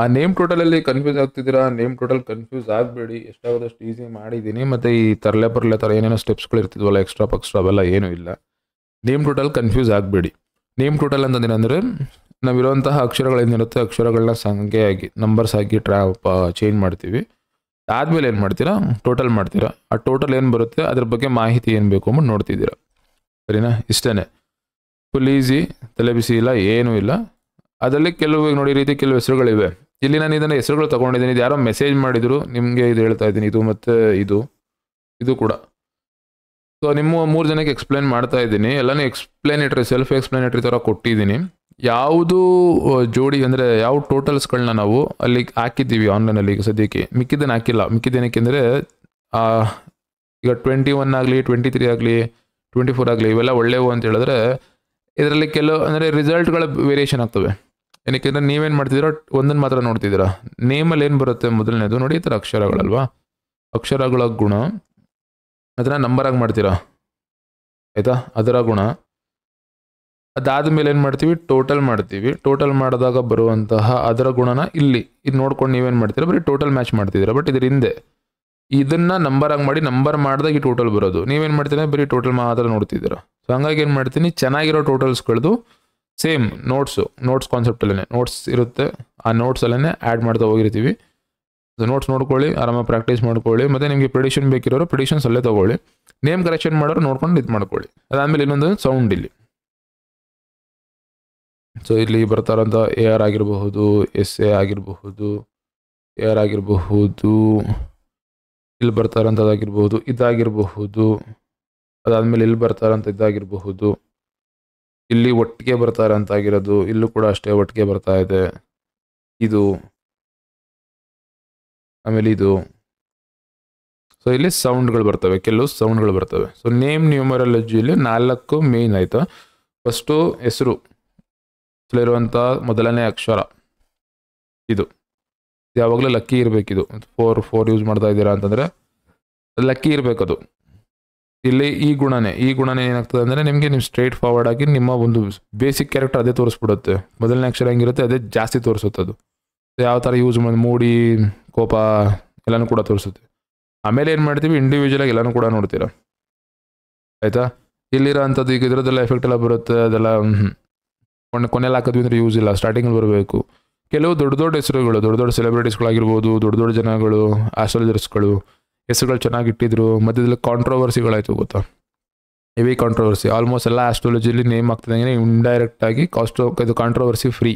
ಆ ನೇಮ್ ಟೋಟಲಲ್ಲಿ ಕನ್ಫ್ಯೂಸ್ ಆಗ್ತಿದ್ದೀರಾ? ನೇಮ್ ಟೋಟಲ್ ಕನ್ಫ್ಯೂಸ್ ಆಗಬೇಡಿ. ಎಷ್ಟಾಗೋದಷ್ಟು ಈಸಿ ಮಾಡಿದ್ದೀನಿ. ಮತ್ತು ಈ ತರಲೆ ಬರಲೆ ಥರ ಏನೇನೋ ಸ್ಟೆಪ್ಸ್ಗಳು ಇರ್ತಿದ್ವಲ್ಲ, ಎಕ್ಸ್ಟ್ರಾ ಪಕ್ಸ್ಟ್ರಾ ಅವೆಲ್ಲ ಏನೂ ಇಲ್ಲ. ನೇಮ್ ಟೋಟಲ್ ಕನ್ಫ್ಯೂಸ್ ಆಗಬೇಡಿ. ನೇಮ್ ಟೋಟಲ್ ಅಂತಂದೇನೆಂದರೆ ನಾವಿರುವಂತಹ ಅಕ್ಷರಗಳೇನಿರುತ್ತೆ ಅಕ್ಷರಗಳನ್ನ ಸಂಖ್ಯೆಯಾಗಿ ನಂಬರ್ಸ್ ಆಗಿ ಚೇಂಜ್ ಮಾಡ್ತೀವಿ. ಆದಮೇಲೆ ಏನು ಮಾಡ್ತೀರಾ, ಟೋಟಲ್ ಮಾಡ್ತೀರಾ. ಆ ಟೋಟಲ್ ಏನು ಬರುತ್ತೆ ಅದ್ರ ಬಗ್ಗೆ ಮಾಹಿತಿ ಏನು ಬೇಕು ಅಂದ್ಬಿಟ್ಟು ನೋಡ್ತಿದ್ದೀರಾ. ಸರಿನಾ? ಇಷ್ಟೇ, ಫುಲ್ ಈಸಿ, ತಲೆ ಬಿಸಿ ಇಲ್ಲ, ಏನೂ ಇಲ್ಲ. ಅದರಲ್ಲಿ ಕೆಲವು ನೋಡಿ ರೀತಿ ಕೆಲವು ಹೆಸರುಗಳಿವೆ. ಇಲ್ಲಿ ನಾನು ಇದನ್ನು ಹೆಸರುಗಳು ತೊಗೊಂಡಿದ್ದೀನಿ. ಇದು ಯಾರೋ ಮೆಸೇಜ್ ಮಾಡಿದರು, ನಿಮಗೆ ಇದು ಹೇಳ್ತಾ ಇದ್ದೀನಿ. ಇದು ಮತ್ತು ಇದು ಕೂಡ. ಸೊ ನಿಮ್ಮ 3 ಜನಕ್ಕೆ ಎಕ್ಸ್ಪ್ಲೇನ್ ಮಾಡ್ತಾ ಇದ್ದೀನಿ. ಎಲ್ಲನೂ ಎಕ್ಸ್ಪ್ಲೇನೇಟ್ರಿ, ಸೆಲ್ಫ್ ಎಕ್ಸ್ಪ್ಲೇನೇಟ್ರಿ ಥರ ಕೊಟ್ಟಿದ್ದೀನಿ. ಯಾವುದು ಜೋಡಿ ಅಂದರೆ ಯಾವ ಟೋಟಲ್ಸ್ಗಳನ್ನ ನಾವು ಅಲ್ಲಿ ಹಾಕಿದ್ದೀವಿ ಆನ್ಲೈನಲ್ಲಿ ಈಗ ಸದ್ಯಕ್ಕೆ, ಮಿಕ್ಕಿದ್ದನ್ನು ಹಾಕಿಲ್ಲ. ಮಿಕ್ಕಿದ್ದೇನಕ್ಕೆ ಅಂದರೆ ಈಗ 21 ಆಗಲಿ, 23 ಆಗಲಿ, 24 ಆಗಲಿ, ಇವೆಲ್ಲ ಒಳ್ಳೆಯವು ಅಂತ ಹೇಳಿದ್ರೆ ಇದರಲ್ಲಿ ಕೆಲವು ಅಂದರೆ ರಿಸಲ್ಟ್ಗಳ ವೇರಿಯೇಷನ್ ಆಗ್ತವೆ. ಏನಕ್ಕೆ ಅಂದರೆ ನೀವೇನು ಮಾಡ್ತಿದ್ದೀರೋ ಒಂದನ್ನು ಮಾತ್ರ ನೋಡ್ತಿದ್ದೀರಾ. ನೇಮಲ್ಲಿ ಏನು ಬರುತ್ತೆ ಮೊದಲನೇದು ನೋಡಿ, ಈ ಥರ ಅಕ್ಷರಗಳಲ್ವಾ, ಅಕ್ಷರಗಳ ಗುಣ ಅದನ್ನು ನಂಬರಾಗಿ ಮಾಡ್ತೀರಾ, ಆಯಿತಾ? ಅದರ ಗುಣ. ಅದಾದಮೇಲೆ ಏನು ಮಾಡ್ತೀವಿ, ಟೋಟಲ್ ಮಾಡ್ತೀವಿ. ಟೋಟಲ್ ಮಾಡಿದಾಗ ಬರುವಂತಹ ಅದರ ಗುಣನ ಇಲ್ಲಿ ಇದು ನೋಡ್ಕೊಂಡು ನೀವೇನು ಮಾಡ್ತೀರಾ, ಬರೀ ಟೋಟಲ್ ಮ್ಯಾಚ್ ಮಾಡ್ತಿದ್ದೀರಾ. ಬಟ್ ಇದ್ರ ಹಿಂದೆ ಇದನ್ನು ನಂಬರಾಗಿ ಮಾಡಿ ನಂಬರ್ ಮಾಡಿದಾಗ ಈ ಟೋಟಲ್ ಬರೋದು. ನೀವೇನು ಮಾಡ್ತೀರಾ, ಬರೀ ಟೋಟಲ್ ಮಾತ್ರ ನೋಡ್ತಿದ್ದೀರಾ. ಸೊ ಹಂಗಾಗಿ ಏನು ಮಾಡ್ತೀನಿ, ಚೆನ್ನಾಗಿರೋ ಟೋಟಲ್ಸ್ಗಳದ್ದು ಸೇಮ್ ನೋಟ್ಸ್ ಕಾನ್ಸೆಪ್ಟಲ್ಲೇ ನೋಟ್ಸ್ ಇರುತ್ತೆ. ಆ ನೋಟ್ಸಲ್ಲೇ ಆ್ಯಡ್ ಮಾಡ್ತಾ ಹೋಗಿರ್ತೀವಿ. ನೋಟ್ಸ್ ನೋಡ್ಕೊಳ್ಳಿ, ಆರಾಮಾಗಿ ಪ್ರಾಕ್ಟೀಸ್ ಮಾಡ್ಕೊಳ್ಳಿ. ಮತ್ತು ನಿಮಗೆ ಪ್ರಿಡಿಕ್ಷನ್ ಬೇಕಿರೋರು ಪ್ರಿಡಿಕ್ಷನ್ಸ್ ಅಲ್ಲೇ ತೊಗೊಳ್ಳಿ. ನೇಮ್ ಕರೆಕ್ಷನ್ ಮಾಡೋರು ನೋಡ್ಕೊಂಡು ಇದು ಮಾಡ್ಕೊಳ್ಳಿ. ಅದಾದಮೇಲೆ ಇನ್ನೊಂದು ಸೌಂಡ್ ಇಲ್ಲಿ. ಸೊ ಇಲ್ಲಿ ಬರ್ತಾ ಇರೋಂಥ AR ಆಗಿರಬಹುದು, SA ಆಗಿರಬಹುದು, AR ಆಗಿರಬಹುದು, ಇಲ್ಲಿ ಬರ್ತಾ ಇರೋಂಥದ್ದಾಗಿರ್ಬಹುದು, ಇದಾಗಿರಬಹುದು. ಅದಾದಮೇಲೆ ಇಲ್ಲಿ ಬರ್ತಾ ಇರೋಂಥ ಇದಾಗಿರಬಹುದು. ಇಲ್ಲಿ ಒಟ್ಟಿಗೆ ಬರ್ತಾ ಇರೋಂಥಾಗಿರೋದು, ಇಲ್ಲೂ ಕೂಡ ಅಷ್ಟೇ ಒಟ್ಟಿಗೆ ಬರ್ತಾ ಇದೆ. ಇದು ಆಮೇಲೆ ಇದು. ಸೊ ಇಲ್ಲಿ ಸೌಂಡ್ಗಳು ಬರ್ತವೆ, ಕೆಲವು ಸೌಂಡ್ಗಳು ಬರ್ತವೆ. ಸೊ ನೇಮ್ ನ್ಯೂಮರಾಲಜಿಯಲ್ಲಿ 4 ಮೇನ್ ಆಯಿತಾ. ಫಸ್ಟು ಹೆಸರು ಇರುವಂಥ ಮೊದಲನೇ ಅಕ್ಷರ ಇದು ಯಾವಾಗಲೂ ಲಕ್ಕಿ ಇರಬೇಕಿದು. 4 ಯೂಸ್ ಮಾಡ್ತಾ ಇದ್ದೀರಾ ಅಂತಂದರೆ ಲಕ್ಕಿ ಇರಬೇಕದು. ಇಲ್ಲಿ ಈ ಗುಣನೇ ಏನಾಗ್ತದೆ ಅಂದರೆ ನಿಮಗೆ ನೀವು ಸ್ಟ್ರೈಟ್ ಫಾರ್ವರ್ಡ್ ಆಗಿ ನಿಮ್ಮ ಒಂದು ಬೇಸಿಕ್ ಕ್ಯಾರೆಕ್ಟರ್ ಅದೇ ತೋರಿಸ್ಬಿಡುತ್ತೆ. ಮೊದಲನೇ ಅಕ್ಷರ ಹೆಂಗಿರುತ್ತೆ ಅದೇ ಜಾಸ್ತಿ ತೋರಿಸುತ್ತೆ. ಅದು ಯಾವ ಥರ ಯೂಸ್ ಮಾಡಿ ಮೂಡಿ, ಕೋಪ ಎಲ್ಲನೂ ಕೂಡ ತೋರಿಸುತ್ತೆ. ಆಮೇಲೆ ಏನು ಮಾಡ್ತೀವಿ, ಇಂಡಿವಿಜುವಲಾಗಿ ಎಲ್ಲನೂ ಕೂಡ ನೋಡ್ತೀರಾ, ಆಯಿತಾ? ಇಲ್ಲಿರೋ ಅಂಥದ್ದು ಈಗ ಇದರದ್ದೆಲ್ಲ ಎಫೆಕ್ಟ್ ಎಲ್ಲ ಬರುತ್ತೆ. ಅದೆಲ್ಲ ಕೊನೆಯಲ್ಲಿ ಹಾಕಿದ್ವಿ ಅಂದರೆ ಯೂಸ್ ಇಲ್ಲ, ಸ್ಟಾರ್ಟಿಂಗಲ್ಲಿ ಬರಬೇಕು. ಕೆಲವು ದೊಡ್ಡ ಹೆಸರುಗಳು, ದೊಡ್ಡ ಸೆಲೆಬ್ರಿಟೀಸ್ಗಳಾಗಿರ್ಬೋದು, ದೊಡ್ಡ ಜನಗಳು, ಆಸ್ಟ್ರಾಲಜರ್ಸ್ಗಳು ಹೆಸರುಗಳು ಚೆನ್ನಾಗಿ ಇಟ್ಟಿದ್ರು. ಮಧ್ಯದಲ್ಲಿ ಕಾಂಟ್ರವರ್ಸಿಗಳಾಯಿತು ಗೊತ್ತಾ, ಹೆವಿ ಕಾಂಟ್ರವರ್ಸಿ. ಆಲ್ಮೋಸ್ಟ್ ಎಲ್ಲ ಆಸ್ಟ್ರಾಲಜಿಯಲ್ಲಿ ನೇಮ್ ಆಗ್ತದಂಗೆ ಇಂಡೈರೆಕ್ಟಾಗಿ ಇದು ಕಾಂಟ್ರವರ್ಸಿ ಫ್ರೀ.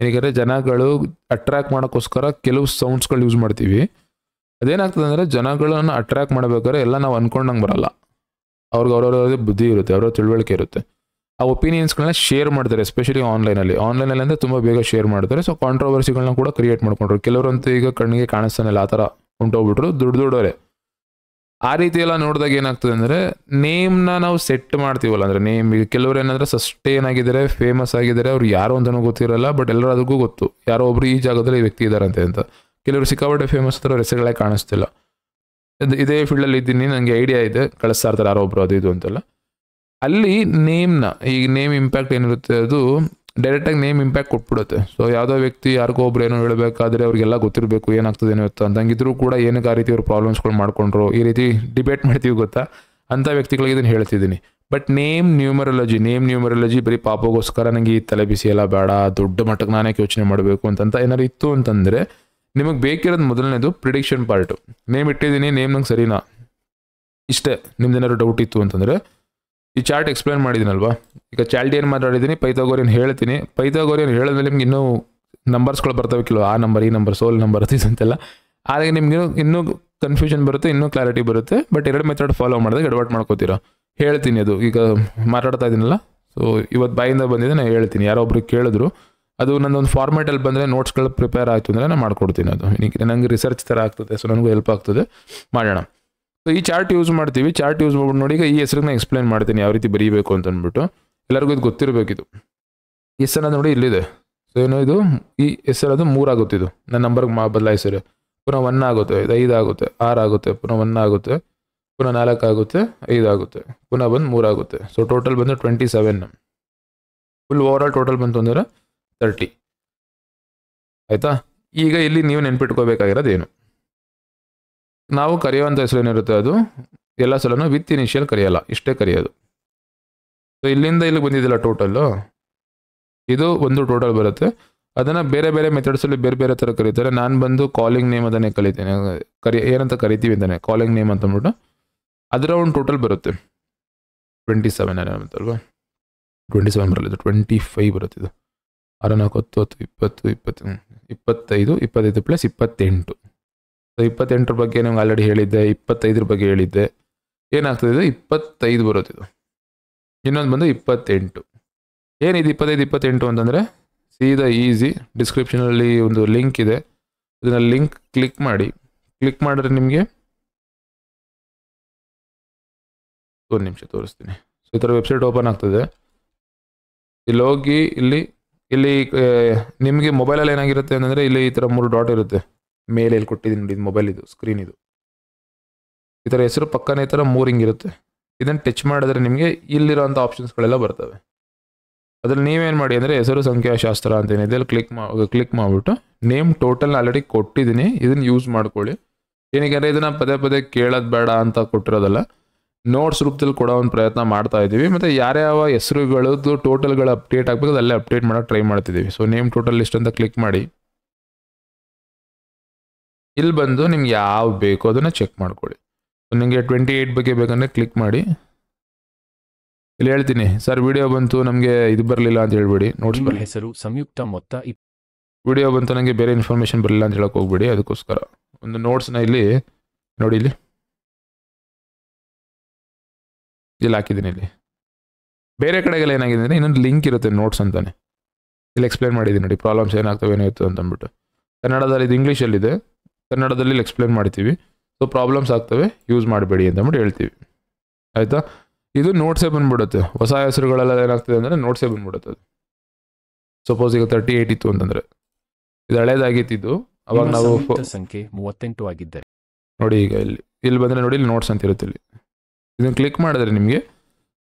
ಏಕೆಂದರೆ ಜನಗಳು ಅಟ್ರ್ಯಾಕ್ಟ್ ಮಾಡೋಕ್ಕೋಸ್ಕರ ಕೆಲವು ಸೌಂಡ್ಸ್ಗಳು ಯೂಸ್ ಮಾಡ್ತೀವಿ. ಅದೇನಾಗ್ತದೆ ಅಂದರೆ ಜನಗಳನ್ನು ಅಟ್ರ್ಯಾಕ್ಟ್ ಮಾಡಬೇಕಾದ್ರೆ ಎಲ್ಲ ನಾವು ಅಂದ್ಕೊಂಡಂಗೆ ಬರಲ್ಲ. ಅವ್ರವ್ರದೇ ಬುದ್ಧಿ ಇರುತ್ತೆ, ಅವ್ರ ತಿಳುವಳಿಕೆ ಇರುತ್ತೆ. ಆ ಒಪಿನಿಯನ್ಸ್ಗಳನ್ನ ಶೇರ್ ಮಾಡ್ತಾರೆ, ಎಸ್ಪೆಷಲಿ ಆನ್ಲೈನಲ್ಲಿ ಅಂದರೆ ತುಂಬ ಬೇಗ ಶೇರ್ ಮಾಡ್ತಾರೆ. ಸೊ ಕಾಂಟ್ರವರ್ಸಿಗಳನ್ನ ಕೂಡ ಕ್ರಿಯೇಟ್ ಮಾಡ್ಕೊಂಡ್ರು. ಕೆಲವರಂತೂ ಈಗ ಕಣ್ಣಿಗೆ ಕಾಣಿಸ್ತಾನಿಲ್ಲ ಆ ಥರ ಹೊಂಟೋಗ್ಬಿಟ್ರು, ದೊಡ್ಡವರೇ. ಆ ರೀತಿ ಎಲ್ಲ ನೋಡಿದಾಗ ಏನಾಗ್ತದೆ ಅಂದರೆ ನೇಮ್ನ ನಾವು ಸೆಟ್ ಮಾಡ್ತೀವಲ್ಲ, ಅಂದರೆ ನೇಮ್ ಈಗ ಕೆಲವರು ಏನಂದರೆ ಸಸ್ಟೇನ್ ಆಗಿದ್ದಾರೆ, ಫೇಮಸ್ ಆಗಿದ್ದಾರೆ, ಅವ್ರು ಯಾರು ಅಂತಲೂ ಗೊತ್ತಿರಲ್ಲ. ಬಟ್ ಎಲ್ಲರೂ ಅದಕ್ಕೂ ಗೊತ್ತು ಯಾರೋ ಒಬ್ರು ಈ ಜಾಗದಲ್ಲಿ ಈ ವ್ಯಕ್ತಿ ಇದ್ದಾರಂತೆ ಅಂತ. ಕೆಲವರು ಸಿಕ್ಕಾಪಟ್ಟೆ ಫೇಮಸ್ ಹತ್ರ ಹೆಸರುಗಳೇ ಕಾಣಿಸ್ತಿಲ್ಲ. ಇದೇ ಫೀಲ್ಡಲ್ಲಿ ಇದ್ದೀನಿ, ನನಗೆ ಐಡಿಯಾ ಇದೆ, ಕಳಿಸ್ತಾ ಇರ್ತಾರೆ ಯಾರೋ ಒಬ್ರು ಅದು ಇದು ಅಂತೆಲ್ಲ. ಅಲ್ಲಿ ನೇಮ್ನ ಈಗ ನೇಮ್ ಇಂಪ್ಯಾಕ್ಟ್ ಏನಿರುತ್ತೆ ಅದು ಡೈರೆಕ್ಟಾಗಿ ನೇಮ್ ಇಂಪ್ಯಾಕ್ಟ್ ಕೊಟ್ಬಿಡುತ್ತೆ. ಸೊ ಯಾವುದೋ ವ್ಯಕ್ತಿ ಯಾರಿಗೋ ಒಬ್ರು ಏನೋ ಹೇಳಬೇಕಾದ್ರೆ ಅವ್ರಿಗೆಲ್ಲ ಗೊತ್ತಿರಬೇಕು ಏನಾಗ್ತದೆ ಏನೋ ಅಂತ ಹಂಗಿದ್ರು ಕೂಡ ಏನಕ್ಕೆ ಆ ರೀತಿ ಅವ್ರು ಪ್ರಾಬ್ಲಮ್ಸ್ಗಳು ಮಾಡ್ಕೊಂಡ್ರು, ಈ ರೀತಿ ಡಿಬೇಟ್ ಮಾಡ್ತೀವಿ ಗೊತ್ತಾ, ಅಂಥ ವ್ಯಕ್ತಿಗಳಿಗೆ ಇದನ್ನು ಹೇಳ್ತಿದ್ದೀನಿ. ಬಟ್ ನೇಮ್ ನ್ಯೂಮರಾಲಜಿ ಬರೀ ಪಾಪಗೋಸ್ಕರ ನನಗೆ ಈ ತಲೆ ಬಿಸಿ ಎಲ್ಲ ಬೇಡ, ದೊಡ್ಡ ಮಟ್ಟಕ್ಕೆ ನಾನೇ ಯೋಚನೆ ಮಾಡಬೇಕು ಅಂತ ಏನಾರು ಇತ್ತು ಅಂತಂದರೆ ನಿಮಗೆ ಬೇಕಿರೋದು ಮೊದಲನೇದು ಪ್ರಿಡಿಕ್ಷನ್ ಪಾರ್ಟು. ನೇಮ್ ಇಟ್ಟಿದ್ದೀನಿ, ನೇಮ್ ನಂಗೆ ಸರಿನಾ, ಇಷ್ಟೇ. ನಿಮ್ದೇನಾದ್ರು ಡೌಟ್ ಇತ್ತು ಅಂತಂದರೆ ಈ ಚಾರ್ಟ್ ಎಕ್ಸ್ಪ್ಲೇನ್ ಮಾಡಿದ್ದೀನಲ್ವಾ. ಈಗ ಚಾಲ್ಡಿಯನ್ ಮಾತಾಡಿದ್ದೀನಿ, ಪೈಥಾಗೋರಿಯನ್ ಹೇಳ್ತೀನಿ. ಪೈಥಾಗೋರಿಯನ್ ಹೇಳಿದ್ಮೇಲೆ ನಿಮ್ಗೆ ಇನ್ನೂ ನಂಬರ್ಸ್ಗಳು ಬರ್ತವೆ, ಕೆಲವು ಆ ನಂಬರ್, ಈ ನಂಬರ್, ಸೋಲ್ ನಂಬರ್ ಅಂತೆಲ್ಲ. ಹಾಗೆ ನಿಮ್ಗೆ ಇನ್ನೂ ಕನ್ಫ್ಯೂಷನ್ ಬರುತ್ತೆ, ಇನ್ನೂ ಕ್ಲಾರಿಟಿ ಬರುತ್ತೆ. ಬಟ್ 2 ಮೆಥಡ್ ಫಾಲೋ ಮಾಡಿದಾಗ ಎಡವಟ್ ಮಾಡ್ಕೋತೀರಾ. ಹೇಳ್ತೀನಿ ಅದು ಈಗ ಮಾತಾಡ್ತಾ ಇದ್ದೀನಲ್ಲ. ಸೊ ಇವತ್ತು ಬಾಯಿಂದ ಬಂದಿದೆ, ನಾನು ಹೇಳ್ತೀನಿ. ಯಾರೋ ಒಬ್ರು ಕೇಳಿದ್ರು, ಅದು ನನ್ನೊಂದು ಫಾರ್ಮೇಟಲ್ಲಿ ಬಂದರೆ ನೋಟ್ಸ್ಗಳು ಪ್ರಿಪೇರ್ ಆಯಿತು ಅಂದರೆ ನಾನು ಮಾಡ್ಕೊಡ್ತೀನಿ. ಅದು ನನಗೆ ರಿಸರ್ಚ್ ಥರ ಆಗ್ತದೆ, ಸೊ ನನಗೂ ಹೆಲ್ಪ್ ಆಗ್ತದೆ, ಮಾಡೋಣ. ಸೊ ಈ ಚಾರ್ಟ್ ಯೂಸ್ ಮಾಡ್ತೀವಿ. ಚಾರ್ಟ್ ಯೂಸ್ ಮಾಡ್ಬಿಟ್ಟು ನೋಡಿ, ಈಗ ಈ ಹೆಸರನ್ನ ಎಕ್ಸ್ಪ್ಲೇನ್ ಮಾಡ್ತೀನಿ ಯಾವ ರೀತಿ ಬರೀಬೇಕು ಅಂತ ಅಂದ್ಬಿಟ್ಟು. ಎಲ್ಲರಿಗೂ ಇದು ಗೊತ್ತಿರಬೇಕಿದು. ಹೆಸರು ನೋಡಿ ಇಲ್ಲಿದೆ. ಸೊ ಏನೋ ಇದು ಈ ಹೆಸರದು 3 ಆಗುತ್ತೆ. ಇದು ನನ್ನ ನಂಬರ್ಗೆ ಬದಲಾಯಿಸಿದ್ರೆ ಪುನಃ 1 ಆಗುತ್ತೆ, ಇದು 5 ಆಗುತ್ತೆ, 6 ಆಗುತ್ತೆ, ಪುನಃ 1 ಆಗುತ್ತೆ, ಪುನಃ 4 ಆಗುತ್ತೆ, 5 ಆಗುತ್ತೆ, ಪುನಃ ಬಂದು 3 ಆಗುತ್ತೆ. ಸೊ ಟೋಟಲ್ ಬಂದು 27. ಫುಲ್ ಓವರ್ ಆಲ್ ಟೋಟಲ್ ಬಂತು ಅಂದರೆ 30. ಆಯಿತಾ? ಈಗ ಇಲ್ಲಿ ನೀವು ನೆನ್ಪಿಟ್ಕೋಬೇಕಾಗಿರೋದು ಏನು, ನಾವು ಕರೆಯುವಂಥ ಹೆಸರು ಏನಿರುತ್ತೆ ಅದು ಎಲ್ಲ ಸಲನೂ ವಿತ್ ಇನಿಷಿಯಲ್ ಕರೆಯಲ್ಲ, ಇಷ್ಟೇ ಕರೆಯೋದು. ಸೊ ಇಲ್ಲಿಂದ ಇಲ್ಲಿ ಬಂದಿದ್ದಿಲ್ಲ ಟೋಟಲ್ಲು, ಇದು ಒಂದು ಟೋಟಲ್ ಬರುತ್ತೆ. ಅದನ್ನು ಬೇರೆ ಬೇರೆ ಮೆಥಡ್ಸಲ್ಲಿ ಬೇರೆ ಬೇರೆ ಥರ ಕರೀತಾರೆ. ನಾನು ಬಂದು ಕಾಲಿಂಗ್ ನೇಮ್ ಅದನ್ನೇ ಕಲಿತೀನಿ, ಏನಂತ ಕರಿತೀವಿ ಅಂತಾನೆ ಕಾಲಿಂಗ್ ನೇಮ್ ಅಂತಂದ್ಬಿಟ್ಟು. ಅದರ ಒಂದು ಟೋಟಲ್ ಬರುತ್ತೆ 27 ಅಲ್ವಾ, 27 ಬರಲ್ಲ, ಇದು 25 ಬರುತ್ತೆ. ಇದು 6 4 10 20 20 25 25 ಪ್ಲಸ್ 28. ಸೊ 28 ಬಗ್ಗೆ ನಿಮ್ಗೆ ಆಲ್ರೆಡಿ ಹೇಳಿದ್ದೆ, 25 ಬಗ್ಗೆ ಹೇಳಿದ್ದೆ. ಏನಾಗ್ತದೆ ಇದು 25 ಬರುತ್ತೆ. ಇದು ಇನ್ನೊಂದು ಬಂದು 28. ಏನಿದು 25 28 ಅಂತಂದರೆ ಸೀದಾ ಈಸಿ, ಡಿಸ್ಕ್ರಿಪ್ಷನಲ್ಲಿ ಒಂದು ಲಿಂಕ್ ಇದೆ, ಇದನ್ನ ಲಿಂಕ್ ಕ್ಲಿಕ್ ಮಾಡಿದ್ರೆ ನಿಮಗೆ ಒಂದು ನಿಮಿಷ ತೋರಿಸ್ತೀನಿ. ಸೊ ಈ ಥರ ವೆಬ್ಸೈಟ್ ಓಪನ್ ಆಗ್ತದೆ. ಇಲ್ಲಿ ಹೋಗಿ ಇಲ್ಲಿ ನಿಮಗೆ ಮೊಬೈಲಲ್ಲಿ ಏನಾಗಿರುತ್ತೆ ಅಂತಂದರೆ ಇಲ್ಲಿ ಈ ಥರ 3 ಡಾಟ್ ಇರುತ್ತೆ ಮೇಲೆ, ಇಲ್ಲಿ ಕೊಟ್ಟಿದ್ದೀನಿ ನೋಡಿ, ಇದು ಮೊಬೈಲ್, ಇದು ಸ್ಕ್ರೀನ್, ಇದು ಈ ಥರ ಹೆಸರು ಪಕ್ಕನೇ ಈ ಥರ 3 ಹಿಂಗಿರುತ್ತೆ. ಇದನ್ನು ಟಚ್ ಮಾಡಿದ್ರೆ ನಿಮಗೆ ಇಲ್ಲಿರೋಂಥ ಆಪ್ಷನ್ಸ್ಗಳೆಲ್ಲ ಬರ್ತವೆ. ಅದ್ರಲ್ಲಿ ನೀವೇನು ಮಾಡಿ ಅಂದರೆ ಹೆಸರು ಸಂಖ್ಯಾಶಾಸ್ತ್ರ ಅಂತ ಏನಿದೆ ಅಲ್ಲಿ ಕ್ಲಿಕ್ ಮಾಡಿಬಿಟ್ಟು ನೇಮ್ ಟೋಟಲ್ನ ಆಲ್ರೆಡಿ ಕೊಟ್ಟಿದ್ದೀನಿ, ಇದನ್ನು ಯೂಸ್ ಮಾಡ್ಕೊಳ್ಳಿ. ಏನಕ್ಕೆ ಅಂದರೆ ಇದನ್ನು ಪದೇ ಪದೇ ಕೇಳೋದು ಬೇಡ ಅಂತ ಕೊಟ್ಟಿರೋದಲ್ಲ, ನೋಟ್ಸ್ ರೂಪದಲ್ಲಿ ಕೊಡೋ ಒಂದು ಪ್ರಯತ್ನ ಮಾಡ್ತಾ ಇದ್ದೀವಿ. ಮತ್ತು ಯಾರ್ಯಾವ ಹೆಸರುಗಳದ್ದು ಟೋಟಲ್ಗಳು ಅಪ್ಡೇಟ್ ಆಗಬೇಕು ಅಲ್ಲೇ ಅಪ್ಡೇಟ್ ಮಾಡೋಕ್ಕೆ ಟ್ರೈ ಮಾಡ್ತಿದ್ದೀವಿ. ಸೊ ನೇಮ್ ಟೋಟಲ್ ಲಿಸ್ಟ್ ಅಂತ ಕ್ಲಿಕ್ ಮಾಡಿ ಇಲ್ಲಿ ಬಂದು ನಿಮ್ಗೆ ಯಾವ ಬೇಕೋ ಅದನ್ನು ಚೆಕ್ ಮಾಡ್ಕೊಳ್ಳಿ. ಸೊ ನಿಮಗೆ 28 ಬಗ್ಗೆ ಬೇಕಂದರೆ ಕ್ಲಿಕ್ ಮಾಡಿ. ಇಲ್ಲಿ ಹೇಳ್ತೀನಿ ಸರ್ ವಿಡಿಯೋ ಬಂತು ನಮಗೆ ಇದು ಬರಲಿಲ್ಲ ಅಂತ ಹೇಳ್ಬೇಡಿ, ನೋಟ್ಸ್ ಬರಲಿ, ಹೆಸರು ಸಂಯುಕ್ತ ಮೊತ್ತ ವಿಡಿಯೋ ಬಂತು ನನಗೆ ಬೇರೆ ಇನ್ಫಾರ್ಮೇಷನ್ ಬರಲಿಲ್ಲ ಅಂತ ಹೇಳಕ್ಕೆ ಹೋಗ್ಬೇಡಿ. ಅದಕ್ಕೋಸ್ಕರ ಒಂದು ನೋಟ್ಸ್ನ ಇಲ್ಲಿ ನೋಡಿ, ಇಲ್ಲಿ ಹಾಕಿದ್ದೀನಿ. ಇಲ್ಲಿ ಬೇರೆ ಕಡೆಗೆಲ್ಲ ಏನಾಗಿದೆ ಅಂದರೆ ಇನ್ನೊಂದು ಲಿಂಕ್ ಇರುತ್ತೆ ನೋಟ್ಸ್ ಅಂತಾನೆ, ಇಲ್ಲಿ ಎಕ್ಸ್ಪ್ಲೇನ್ ಮಾಡಿದ್ದೀನಿ ನೋಡಿ, ಪ್ರಾಬ್ಲಮ್ಸ್ ಏನಾಗ್ತವೆ ಏನಾಯ್ತು ಅಂತಂದ್ಬಿಟ್ಟು. ಕನ್ನಡದಲ್ಲಿ ಇದು ಇಂಗ್ಲೀಷಲ್ಲಿದೆ, ಕನ್ನಡದಲ್ಲಿ ಇಲ್ಲಿ ಎಕ್ಸ್ಪ್ಲೇನ್ ಮಾಡ್ತೀವಿ. ಸೊ ಪ್ರಾಬ್ಲಮ್ಸ್ ಆಗ್ತವೆ, ಯೂಸ್ ಮಾಡಬೇಡಿ ಅಂತಂದ್ಬಿಟ್ಟು ಹೇಳ್ತೀವಿ, ಆಯಿತಾ. ಇದು ನೋಟ್ಸೇ ಬಂದ್ಬಿಡುತ್ತೆ. ಹೊಸ ಹೆಸರುಗಳೆಲ್ಲ ಏನಾಗ್ತದೆ ಅಂದರೆ ನೋಟ್ಸೇ ಬಂದ್ಬಿಡುತ್ತೆ. ಅದು ಸಪೋಸ್ ಈಗ 38 ಇತ್ತು ಅಂತಂದರೆ ಇದು ಹಳೇದಾಗಿತ್ತು, ಅವಾಗ ನಾವು ಸಂಖ್ಯೆ 38 ಆಗಿದ್ದರೆ ನೋಡಿ, ಈಗ ಇಲ್ಲಿ ಬಂದರೆ ನೋಡಿ, ಇಲ್ಲಿ ನೋಟ್ಸ್ ಅಂತ ಇರುತ್ತೆ. ಇಲ್ಲಿ ಇದನ್ನು ಕ್ಲಿಕ್ ಮಾಡಿದ್ರೆ ನಿಮಗೆ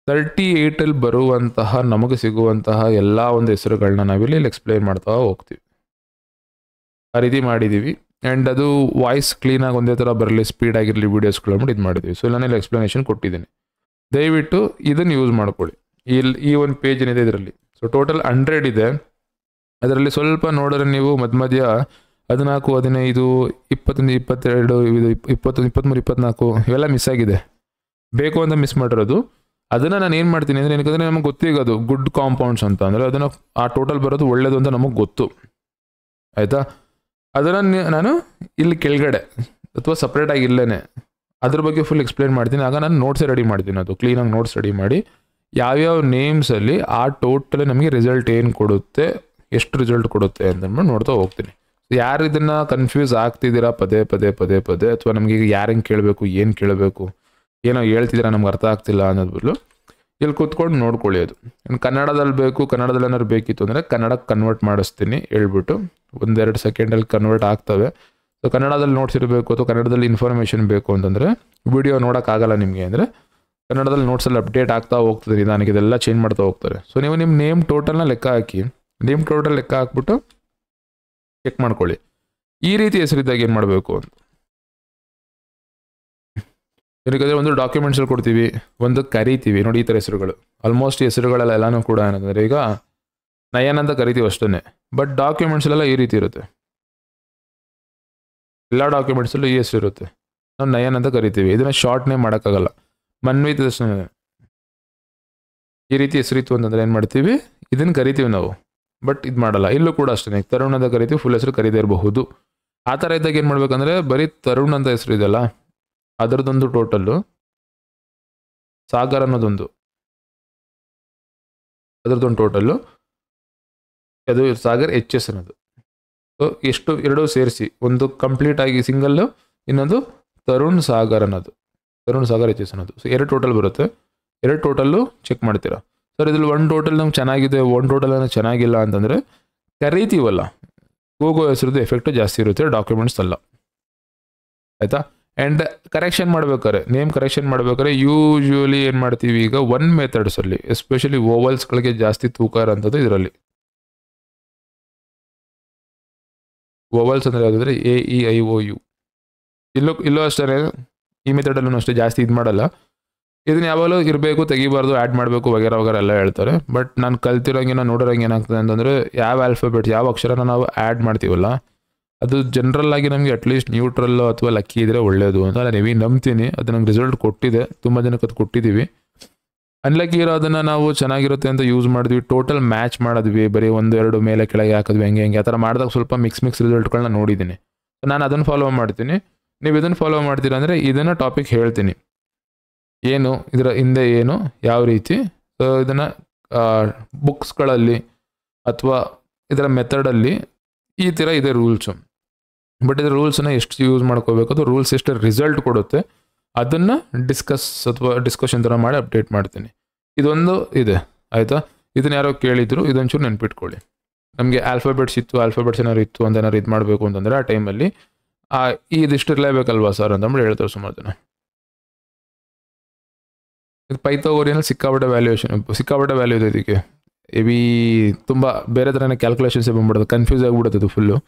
38ಅಲ್ಲಿ ಬರುವಂತಹ ನಮಗೆ ಸಿಗುವಂತಹ ಎಲ್ಲ ಒಂದು ಹೆಸರುಗಳನ್ನ ನಾವಿಲ್ಲಿ ಎಕ್ಸ್ಪ್ಲೇನ್ ಮಾಡ್ತಾ ಹೋಗ್ತೀವಿ. ಆ ರೀತಿ ಮಾಡಿದ್ದೀವಿ. ಆ್ಯಂಡ್ ಅದು ವಾಯ್ಸ್ ಕ್ಲೀನಾಗಿ ಒಂದೇ ಥರ ಬರಲಿ, ಸ್ಪೀಡಾಗಿರಲಿ ವೀಡಿಯೋಸ್ಗಳು ಇದು ಮಾಡಿದ್ದೀವಿ. ಸೊ ನಾನು ಇಲ್ಲಿ ಎಕ್ಸ್ಪ್ಲನೇಷನ್ ಕೊಟ್ಟಿದ್ದೀನಿ, ದಯವಿಟ್ಟು ಇದನ್ನು ಯೂಸ್ ಮಾಡ್ಕೊಳ್ಳಿ. ಈ ಒಂದು ಪೇಜ್ ಏನಿದೆ ಇದರಲ್ಲಿ, ಸೊ ಟೋಟಲ್ 100 ಇದೆ. ಅದರಲ್ಲಿ ಸ್ವಲ್ಪ ನೋಡಿದ್ರೆ ನೀವು ಮಧ್ಯ 14 15 21 22 21 23 24 ಇವೆಲ್ಲ ಮಿಸ್ ಆಗಿದೆ, ಬೇಕು ಅಂತ ಮಿಸ್ ಮಾಡಿರೋದು. ಅದನ್ನು ನಾನು ಏನು ಮಾಡ್ತೀನಿ ಅಂದರೆ, ಏನಕ್ಕೆ ನಮಗೆ ಗೊತ್ತಿಗೋದು ಗುಡ್ ಕಾಂಪೌಂಡ್ಸ್ ಅಂತ ಅಂದರೆ ಅದನ್ನು ಆ ಟೋಟಲ್ ಬರೋದು ಒಳ್ಳೇದು ಅಂತ ನಮಗೆ ಗೊತ್ತು, ಆಯಿತಾ. ಅದನ್ನು ನಾನು ಇಲ್ಲಿ ಕೆಳಗಡೆ ಅಥವಾ ಸಪ್ರೇಟಾಗಿ ಇಲ್ಲೇ ಅದ್ರ ಬಗ್ಗೆ ಫುಲ್ ಎಕ್ಸ್ಪ್ಲೇನ್ ಮಾಡ್ತೀನಿ. ಆಗ ನಾನು ನೋಟ್ಸೇ ರೆಡಿ ಮಾಡ್ತೀನಿ, ಅದು ಕ್ಲೀನಾಗಿ ನೋಟ್ಸ್ ರೆಡಿ ಮಾಡಿ ಯಾವ್ಯಾವ ನೇಮ್ಸಲ್ಲಿ ಆ ಟೋಟಲ್ ನಮಗೆ ರಿಸಲ್ಟ್ ಏನು ಕೊಡುತ್ತೆ, ಎಷ್ಟು ರಿಸಲ್ಟ್ ಕೊಡುತ್ತೆ ಅಂತಂದ್ಬಿಟ್ಟು ನೋಡ್ತಾ ಹೋಗ್ತೀನಿ. ಯಾರು ಇದನ್ನು ಕನ್ಫ್ಯೂಸ್ ಆಗ್ತಿದ್ದೀರಾ ಪದೇ ಪದೇ ಪದೇ ಪದೇ, ಅಥವಾ ನಮಗೆ ಈಗ ಯಾರಂಗೆ ಕೇಳಬೇಕು, ಏನು ಕೇಳಬೇಕು, ಏನೋ ಹೇಳ್ತಿದ್ದೀರಾ ನಮ್ಗೆ ಅರ್ಥ ಆಗ್ತಿಲ್ಲ ಅನ್ನೋದು ಬದಲು ಇಲ್ಲಿ ಕೂತ್ಕೊಂಡು ನೋಡ್ಕೊಳ್ಳಿ. ಅದು ಕನ್ನಡದಲ್ಲಿ ಬೇಕು, ಕನ್ನಡದಲ್ಲಿ ಏನಾದ್ರು ಬೇಕಿತ್ತು ಅಂದರೆ ಕನ್ನಡಕ್ಕೆ ಕನ್ವರ್ಟ್ ಮಾಡಿಸ್ತೀನಿ ಹೇಳ್ಬಿಟ್ಟು, 1-2 ಸೆಕೆಂಡಲ್ಲಿ ಕನ್ವರ್ಟ್ ಆಗ್ತವೆ. ಸೊ ಕನ್ನಡದಲ್ಲಿ ನೋಟ್ಸ್ ಇರಬೇಕು ಅಥವಾ ಕನ್ನಡದಲ್ಲಿ ಇನ್ಫಾರ್ಮೇಷನ್ ಬೇಕು ಅಂತಂದರೆ ವಿಡಿಯೋ ನೋಡೋಕ್ಕಾಗಲ್ಲ ನಿಮಗೆ ಅಂದರೆ ಕನ್ನಡದಲ್ಲಿ ನೋಟ್ಸಲ್ಲಿ ಅಪ್ಡೇಟ್ ಆಗ್ತಾ ಹೋಗ್ತದೆ, ನನಗೆ ಇದೆಲ್ಲ ಚೇಂಜ್ ಮಾಡ್ತಾ ಹೋಗ್ತಾರೆ. ಸೊ ನೀವು ನಿಮ್ಮ ನೇಮ್ ಟೋಟಲ್ನ ಲೆಕ್ಕ ಹಾಕಿ, ನೇಮ್ ಟೋಟಲ್ ಲೆಕ್ಕ ಹಾಕ್ಬಿಟ್ಟು ಚೆಕ್ ಮಾಡ್ಕೊಳ್ಳಿ. ಈ ರೀತಿ ಹೆಸರಿದ್ದಾಗ ಏನು ಮಾಡಬೇಕು ಅಂತ, ಏನಕ್ಕೆ ಒಂದು ಡಾಕ್ಯುಮೆಂಟ್ಸಲ್ಲಿ ಕೊಡ್ತೀವಿ, ಒಂದು ಕರಿತೀವಿ ನೋಡಿ, ಈ ಥರ ಹೆಸರುಗಳು ಆಲ್ಮೋಸ್ಟ್ ಹೆಸರುಗಳೆಲ್ಲ ಎಲ್ಲನೂ ಕೂಡ ಏನಂದರೆ ಈಗ ನಯನ್ ಅಂತ ಕರಿತೀವಿ ಅಷ್ಟೇ. ಬಟ್ ಡಾಕ್ಯುಮೆಂಟ್ಸಲ್ಲೆಲ್ಲ ಈ ರೀತಿ ಇರುತ್ತೆ, ಎಲ್ಲ ಡಾಕ್ಯುಮೆಂಟ್ಸಲ್ಲೂ ಈ ಹೆಸರು ಇರುತ್ತೆ. ನಾವು ನಯನ್ ಅಂತ ಕರಿತೀವಿ, ಇದನ್ನು ಶಾರ್ಟ್ ನೇಮ್ ಮಾಡೋಕ್ಕಾಗಲ್ಲ. ಮನ್ವಿತ್ ಈ ರೀತಿ ಹೆಸರಿತ್ತು ಅಂತಂದರೆ ಏನು ಮಾಡ್ತೀವಿ, ಇದನ್ನು ಕರಿತೀವಿ ನಾವು, ಬಟ್ ಇದು ಮಾಡಲ್ಲ. ಇಲ್ಲೂ ಕೂಡ ಅಷ್ಟೇ, ತರುಣ್ ಅಂತ ಕರಿತೀವಿ, ಫುಲ್ ಹೆಸರು ಕರೀದೇ ಇರಬಹುದು. ಆ ಥರ ಇದ್ದಾಗ ಏನು ಮಾಡ್ಬೇಕಂದ್ರೆ ಬರೀ ತರುಣ್ ಅಂತ ಹೆಸರು ಇದೆಯಲ್ಲ ಅದರದೊಂದು ಟೋಟಲ್ಲು, ಸಾಗರ್ ಅನ್ನೋದೊಂದು ಅದರದೊಂದು ಟೋಟಲ್ಲು, ಅದು ಸಾಗರ್ HS ಅನ್ನೋದು. ಸೊ ಎಷ್ಟು ಎರಡೂ ಸೇರಿಸಿ ಒಂದು ಕಂಪ್ಲೀಟ್ ಆಗಿ ಸಿಂಗಲ್ಲು, ಇನ್ನೊಂದು ತರುಣ್ ಸಾಗರ್ ಅನ್ನೋದು, ತರುಣ್ ಸಾಗರ್ HS ಅನ್ನೋದು. ಸೊ 2 ಟೋಟಲ್ ಬರುತ್ತೆ. 2 ಟೋಟಲ್ಲು ಚೆಕ್ ಮಾಡ್ತೀರಾ. ಸರ್ ಇದ್ರಲ್ಲಿ 1 ಟೋಟಲ್ ನಮ್ಗೆ ಚೆನ್ನಾಗಿದೆ, 1 ಟೋಟಲ್ ನನಗೆ ಚೆನ್ನಾಗಿಲ್ಲ ಅಂತಂದರೆ ಕರೀತೀವಲ್ಲ, ಹೋಗೋ ಹೆಸರದ್ದು ಎಫೆಕ್ಟು ಜಾಸ್ತಿ ಇರುತ್ತೆ, ಡಾಕ್ಯುಮೆಂಟ್ಸ್ ಅಲ್ಲ, ಆಯಿತಾ. ಆ್ಯಂಡ್ ಕರೆಕ್ಷನ್ ಮಾಡ್ಬೇಕಾರೆ, ನೇಮ್ ಕರೆಕ್ಷನ್ ಮಾಡ್ಬೇಕಾದ್ರೆ ಯೂಶ್ವಲಿ ಏನು ಮಾಡ್ತೀವಿ ಈಗ 1 ಮೆಥಡ್ಸಲ್ಲಿ, ಎಸ್ಪೆಷಲಿ ಓವಲ್ಸ್ಗಳಿಗೆ ಜಾಸ್ತಿ ತೂಕ ಇರೋಂಥದ್ದು ಇದರಲ್ಲಿ. ವೋವಲ್ಸ್ ಅಂದರೆ ಯಾವುದಂದರೆ AEIOU. ಇಲ್ಲೂ ಅಷ್ಟೇ, ಈ ಮೆಥಡಲ್ಲೂ ಅಷ್ಟೇ ಜಾಸ್ತಿ ಇದು ಮಾಡಲ್ಲ. ಇದನ್ನ ಯಾವಾಗಲೂ ಇರಬೇಕು, ತೆಗಿಬಾರ್ದು, ಆ್ಯಡ್ ಮಾಡಬೇಕು ವಗೇರ ಎಲ್ಲ ಹೇಳ್ತಾರೆ. ಬಟ್ ನಾನು ಕಲ್ತಿರೋಂಗೆ ನಾನು ನೋಡಿರೋಂಗೆ ಏನಾಗ್ತದೆ ಅಂತಂದರೆ ಯಾವ ಆಲ್ಫಾಬೆಟ್ಸ್ ಯಾವ ಅಕ್ಷರನ ನಾವು ಆ್ಯಡ್ ಮಾಡ್ತೀವಲ್ಲ ಅದು ಜನರಲ್ ಆಗಿ ನಮಗೆ ಅಟ್ಲೀಸ್ಟ್ ನ್ಯೂಟ್ರಲ್ಲು ಅಥವಾ ಲಕ್ಕಿ ಇದ್ದರೆ ಒಳ್ಳೆಯದು ಅಂತ ನಾನು ನಂಬ್ತೀನಿ. ಅದು ನಂಗೆ ರಿಸಲ್ಟ್ ಕೊಟ್ಟಿದೆ, ತುಂಬ ಜನಕ್ಕೆ ಅದು ಕೊಟ್ಟಿದ್ದೀವಿ. ಅನ್ಲಕ್ಕಿ ಇರೋದನ್ನು ನಾವು ಚೆನ್ನಾಗಿರುತ್ತೆ ಅಂತ ಯೂಸ್ ಮಾಡಿದ್ವಿ, ಟೋಟಲ್ ಮ್ಯಾಚ್ ಮಾಡಿದ್ವಿ, ಬರೀ 1-2 ಮೇಲೆ ಕೆಳಗೆ ಹಾಕಿದ್ವಿ, ಹೆಂಗೆ ಆ ಥರ ಮಾಡಿದಾಗ ಸ್ವಲ್ಪ ಮಿಕ್ಸ್ ರಿಸಲ್ಟ್ಗಳನ್ನ ನೋಡಿದ್ದೀನಿ. ನಾನು ಅದನ್ನು ಫಾಲೋ ಮಾಡ್ತೀನಿ. ನೀವು ಇದನ್ನು ಫಾಲೋ ಮಾಡ್ತೀರಾ ಅಂದರೆ ಇದನ್ನು ಟಾಪಿಕ್ ಹೇಳ್ತೀನಿ, ಏನು ಇದರ ಹಿಂದೆ ಏನು ಯಾವ ರೀತಿ. ಸೊ ಇದನ್ನು ಬುಕ್ಸ್ಗಳಲ್ಲಿ ಅಥವಾ ಇದರ ಮೆಥಡಲ್ಲಿ ಈ ಥರ ಇದೆ ರೂಲ್ಸು. ಬಟ್ ಇದರ ರೂಲ್ಸನ್ನು ಎಷ್ಟು ಯೂಸ್ ಮಾಡ್ಕೋಬೇಕು, ಅದು ರೂಲ್ಸ್ ಎಷ್ಟು ರಿಸಲ್ಟ್ ಕೊಡುತ್ತೆ ಅದನ್ನು ಡಿಸ್ಕಷನ್ ಥರ ಮಾಡಿ ಅಪ್ಡೇಟ್ ಮಾಡ್ತೀನಿ. ಇದೊಂದು ಇದೆ ಆಯಿತಾ. ಇದನ್ನು ಯಾರೋ ಕೇಳಿದ್ರು, ಇದೊಂಚೂರು ನೆನ್ಪಿಟ್ಕೊಳ್ಳಿ. ನಮಗೆ ಆಲ್ಫಾಬೆಟ್ಸ್ ಏನಾದ್ರು ಇತ್ತು ಅಂತ ಏನಾದ್ರು ಇದು ಮಾಡಬೇಕು ಅಂತಂದರೆ ಆ ಟೈಮಲ್ಲಿ ಇದಿಷ್ಟು ಇರಲೇಬೇಕಲ್ವಾ ಸರ್ ಅಂತಂದ್ಬಿಟ್ಟು ಹೇಳ್ತಾರೆ ಸುಮಾರು ಜನ. ಇದು ಪೈಥಾಗೋರಿಯನ್ ಸಿಕ್ಕಾಪಟ್ಟೆ ವ್ಯಾಲ್ಯೂ ಇದೆ ಇದಕ್ಕೆ. ತುಂಬ ಬೇರೆ ಥರನೇ ಕ್ಯಾಲ್ಕುಲೇಷನ್ಸೇ ಬಂದ್ಬಿಡೋದು, ಕನ್ಫ್ಯೂಸ್ ಆಗಿಬಿಡುತ್ತೆ ಇದು ಫುಲ್ಲು.